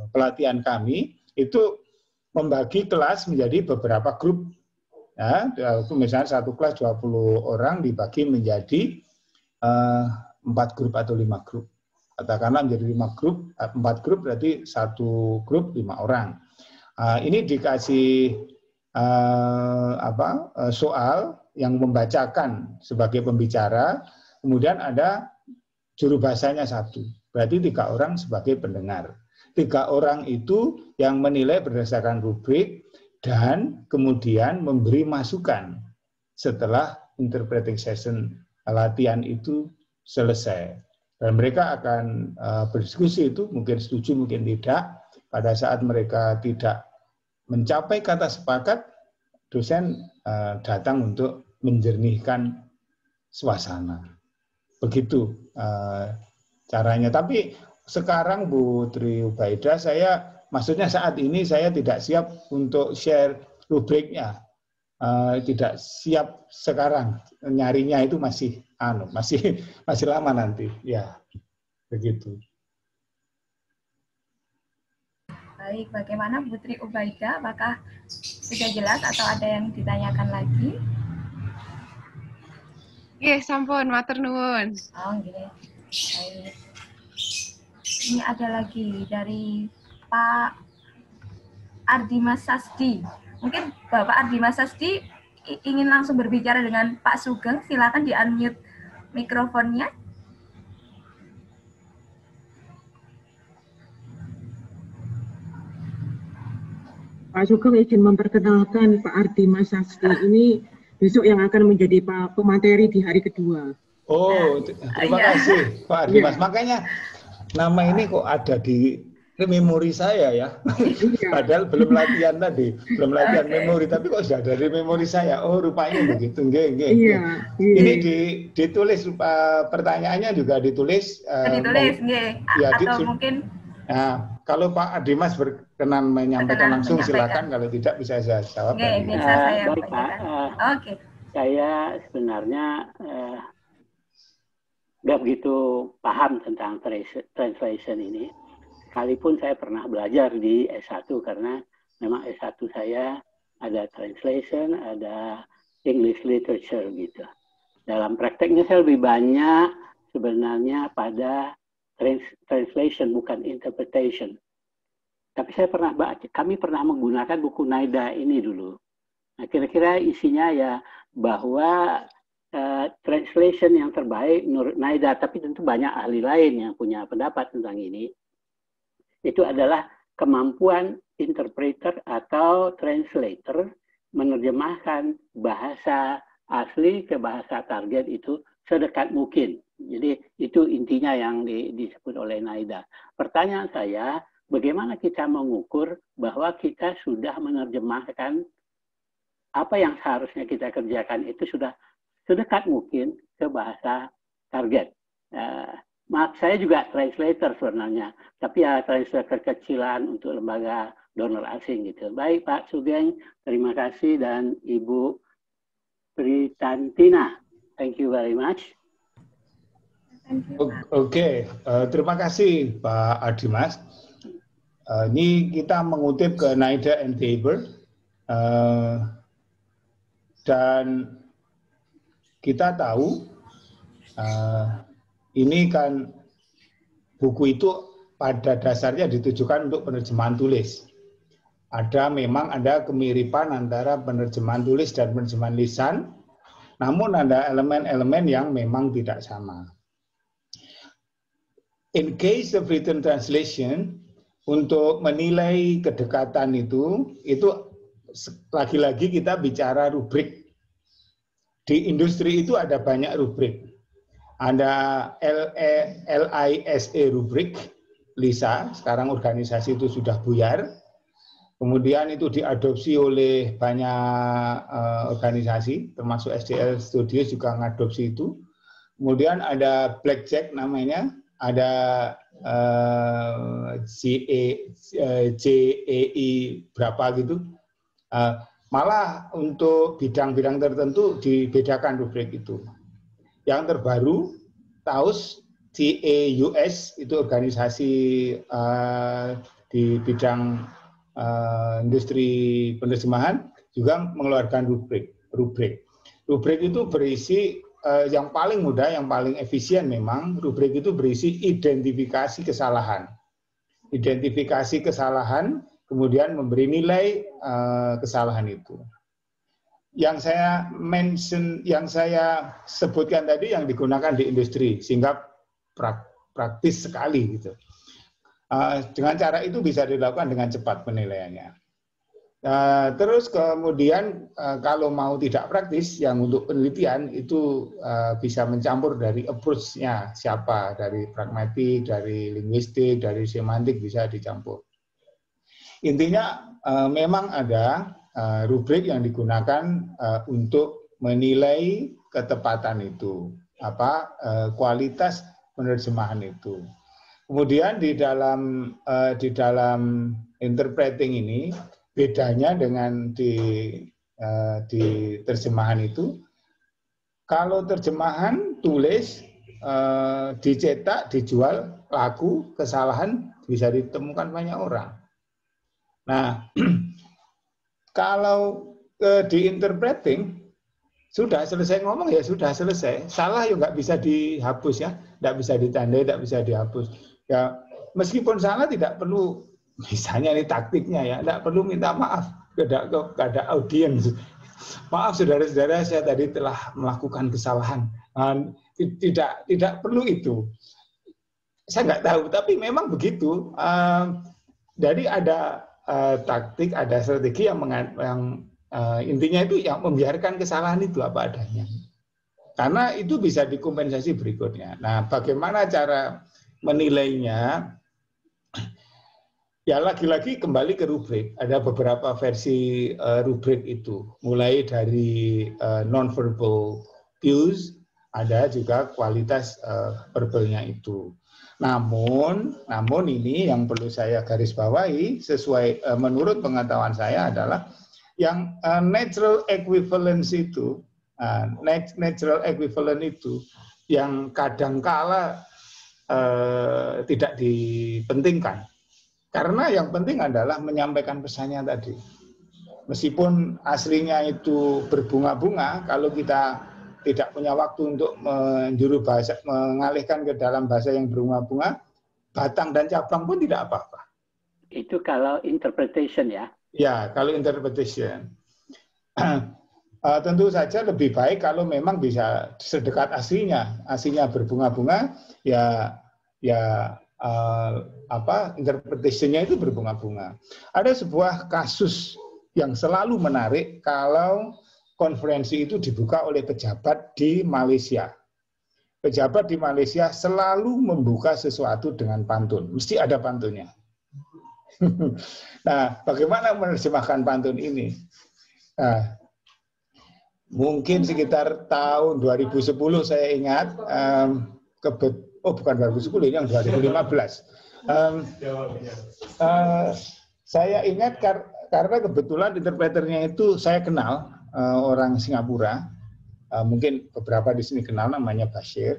pelatihan kami, itu membagi kelas menjadi beberapa grup. Ya, misalnya satu kelas 20 orang dibagi menjadi 4 grup atau 5 grup. Katakanlah menjadi 5 grup, 4 grup berarti satu grup 5 orang. Ini dikasih soal yang membacakan sebagai pembicara, kemudian ada juru bahasanya 1, berarti 3 orang sebagai pendengar. 3 orang itu yang menilai berdasarkan rubrik dan kemudian memberi masukan setelah interpreting session latihan itu selesai. Dan mereka akan berdiskusi itu, mungkin setuju, mungkin tidak. Pada saat mereka tidak mencapai kata sepakat, dosen datang untuk menjernihkan suasana. Begitu caranya. Tapi sekarang Bu Tri Ubaida, maksudnya saat ini saya tidak siap untuk share rubriknya. Tidak siap sekarang. Nyarinya itu masih lama nanti. Ya, begitu. Baik, bagaimana Bu Tri Ubaida? Apakah sudah jelas atau ada yang ditanyakan lagi? Nggih, sampun, matur nuwun. Oh, nggih. Baik. Ini ada lagi dari Pak Ardimas Sasdi. Mungkin Bapak Ardimas Sasdi ingin langsung berbicara dengan Pak Sugeng. Silakan di-unmute mikrofonnya. Pak Sugeng izin memperkenalkan Pak Ardimas Sasdi ini besok yang akan menjadi pemateri di hari kedua. Oh, terima kasih Pak Ardimas. Makanya nama ini kok ada di memori saya ya. Padahal belum latihan tadi, belum latihan memori, tapi kok sudah ada di memori saya. Oh, rupanya begitu. Iya. Ini ditulis, pertanyaannya juga ditulis. Ditulis, ya, atau mungkin. Nah, kalau Pak Ardimas berkenan menyampaikan langsung, silakan. Kalau tidak bisa saya jawab. Bisa saya baik, Pak. Oke. Saya sebenarnya nggak begitu paham tentang translation ini. Sekalipun saya pernah belajar di S1 karena memang S1 saya ada translation, ada English literature gitu. Dalam prakteknya saya lebih banyak sebenarnya pada translation bukan interpretation. Tapi kami pernah menggunakan buku Naida ini dulu. Nah, kira-kira isinya ya bahwa translation yang terbaik menurut Naida, tapi tentu banyak ahli lain yang punya pendapat tentang ini, itu adalah kemampuan interpreter atau translator menerjemahkan bahasa asli ke bahasa target itu sedekat mungkin. Jadi itu intinya yang disebut oleh Naida. Pertanyaan saya, bagaimana kita mengukur bahwa kita sudah menerjemahkan apa yang seharusnya kita kerjakan itu sudah sedekat mungkin ke bahasa target. saya juga translator sebenarnya, tapi ya translator kecilan untuk lembaga donor asing gitu. Baik Pak Sugeng, terima kasih, dan Ibu Pritantina. Thank you very much. Oke, terima kasih Pak Adimas. Ini kita mengutip ke Naida and Tabor, dan kita tahu ini kan buku itu pada dasarnya ditujukan untuk penerjemahan tulis. Memang ada kemiripan antara penerjemahan tulis dan penerjemahan lisan, namun ada elemen-elemen yang memang tidak sama. In case of written translation, untuk menilai kedekatan itu lagi-lagi kita bicara rubrik. Di industri itu ada banyak rubrik. Ada LISA rubrik, LISA, sekarang organisasi itu sudah buyar. Kemudian itu diadopsi oleh banyak organisasi, termasuk SDL Studios juga mengadopsi itu. Kemudian ada Blackjack namanya, ada JEI berapa gitu. Malah untuk bidang-bidang tertentu dibedakan rubrik itu. Yang terbaru, TAUS, TAUS, itu organisasi di bidang industri penerjemahan, juga mengeluarkan rubrik. Rubrik itu berisi, yang paling mudah, yang paling efisien memang, rubrik itu berisi identifikasi kesalahan. Identifikasi kesalahan, kemudian memberi nilai kesalahan itu. Yang saya sebutkan tadi yang digunakan di industri, sehingga praktis sekali gitu. Dengan cara itu bisa dilakukan dengan cepat penilaiannya. Terus kemudian kalau mau tidak praktis, yang untuk penelitian itu bisa mencampur dari approach-nya siapa, dari pragmatik, dari linguistik, dari semantik, bisa dicampur. Intinya memang ada rubrik yang digunakan untuk menilai ketepatan itu, kualitas penerjemahan itu. Kemudian di dalam interpreting ini, bedanya dengan di terjemahan itu, kalau terjemahan tulis dicetak, dijual, laku, kesalahan bisa ditemukan banyak orang. Nah, kalau di interpreting sudah selesai ngomong ya sudah selesai, salah ya nggak bisa dihapus ya, nggak bisa ditandai, nggak bisa dihapus. Ya meskipun salah tidak perlu, misalnya ini taktiknya ya, nggak perlu minta maaf kepada audiens. Maaf saudara-saudara, saya tadi telah melakukan kesalahan. Tidak perlu itu. Saya nggak tahu, tapi memang begitu. Jadi ada taktik, ada strategi yang intinya itu yang membiarkan kesalahan itu apa adanya. Karena itu bisa dikompensasi berikutnya. Nah, bagaimana cara menilainya? Ya lagi-lagi kembali ke rubrik. Ada beberapa versi rubrik itu, mulai dari non-verbal cues, ada juga kualitas verbalnya itu. Namun ini yang perlu saya garis bawahi, sesuai menurut pengetahuan saya adalah yang natural equivalence itu, natural equivalent itu yang kadangkala tidak dipentingkan. Karena yang penting adalah menyampaikan pesannya tadi. Meskipun aslinya itu berbunga-bunga, kalau kita tidak punya waktu untuk mengalihkan ke dalam bahasa yang berbunga-bunga, batang dan cabang pun tidak apa-apa. Itu kalau interpretation ya? Ya, kalau interpretation. Tentu saja lebih baik kalau memang bisa sedekat aslinya berbunga-bunga, interpretation-nya itu berbunga-bunga. Ada sebuah kasus yang selalu menarik kalau konferensi itu dibuka oleh pejabat di Malaysia. Pejabat di Malaysia selalu membuka sesuatu dengan pantun. Mesti ada pantunnya. Nah, bagaimana menerjemahkan pantun ini? Nah, mungkin sekitar tahun 2010 saya ingat, oh bukan 2010, ini yang 2015. Saya ingat karena kebetulan interpreternya itu saya kenal, orang Singapura, mungkin beberapa di sini kenal, namanya Bashir.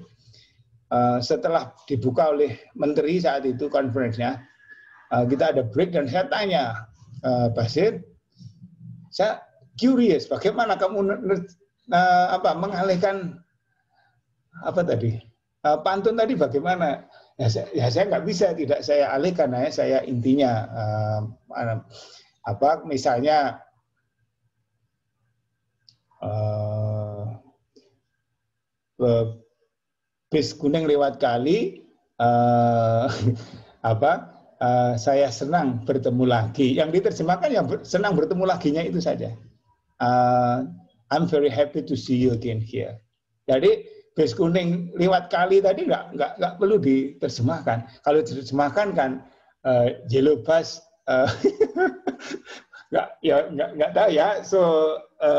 Setelah dibuka oleh menteri saat itu konferensinya, kita ada break dan saya tanya, Bashir, saya curious, bagaimana kamu mengalihkan apa tadi, pantun tadi bagaimana? Ya saya nggak bisa tidak saya alihkan, saya intinya misalnya bis kuning lewat kali, saya senang bertemu lagi. Yang diterjemahkan yang senang bertemu laginya itu saja. I'm very happy to see you again here. Jadi bis kuning lewat kali tadi nggak perlu diterjemahkan. Kalau diterjemahkan kan yellow bus nggak tahu ya. So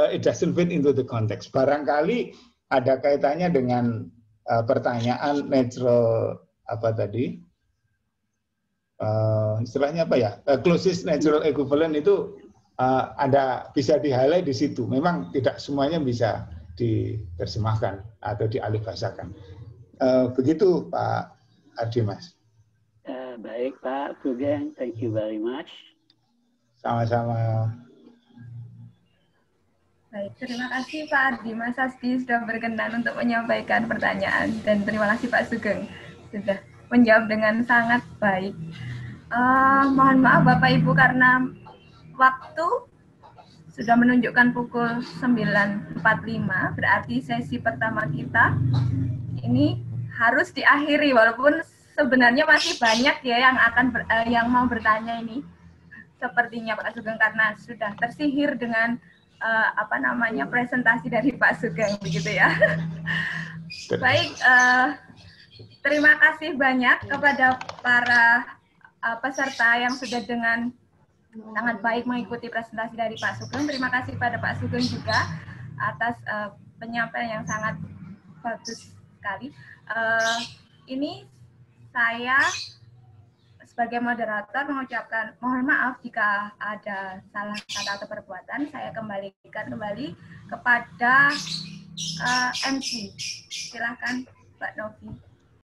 it doesn't fit into the context. Barangkali ada kaitannya dengan pertanyaan natural istilahnya apa ya, closest natural equivalent itu ada bisa di-highlight di situ. Memang tidak semuanya bisa diterjemahkan atau dialihbahasakan. Begitu Pak Ardi, Mas. Baik Pak Sugeng, thank you very much. Sama-sama. Baik, terima kasih Pak Ardi, Mas Asdi sudah berkenan untuk menyampaikan pertanyaan, dan terima kasih Pak Sugeng sudah menjawab dengan sangat baik. Mohon maaf Bapak Ibu karena waktu sudah menunjukkan pukul 9.45, berarti sesi pertama kita ini harus diakhiri, walaupun sebenarnya masih banyak ya yang mau bertanya ini. Sepertinya Pak Sugeng karena sudah tersihir dengan presentasi dari Pak Sugeng begitu ya. Baik, terima kasih banyak kepada para peserta yang sudah dengan sangat baik mengikuti presentasi dari Pak Sugeng. Terima kasih pada Pak Sugeng juga atas penyampaian yang sangat bagus sekali. Ini saya sebagai moderator mengucapkan mohon maaf jika ada salah kata atau perbuatan. Saya kembalikan kembali kepada MC. Silakan Mbak Novi.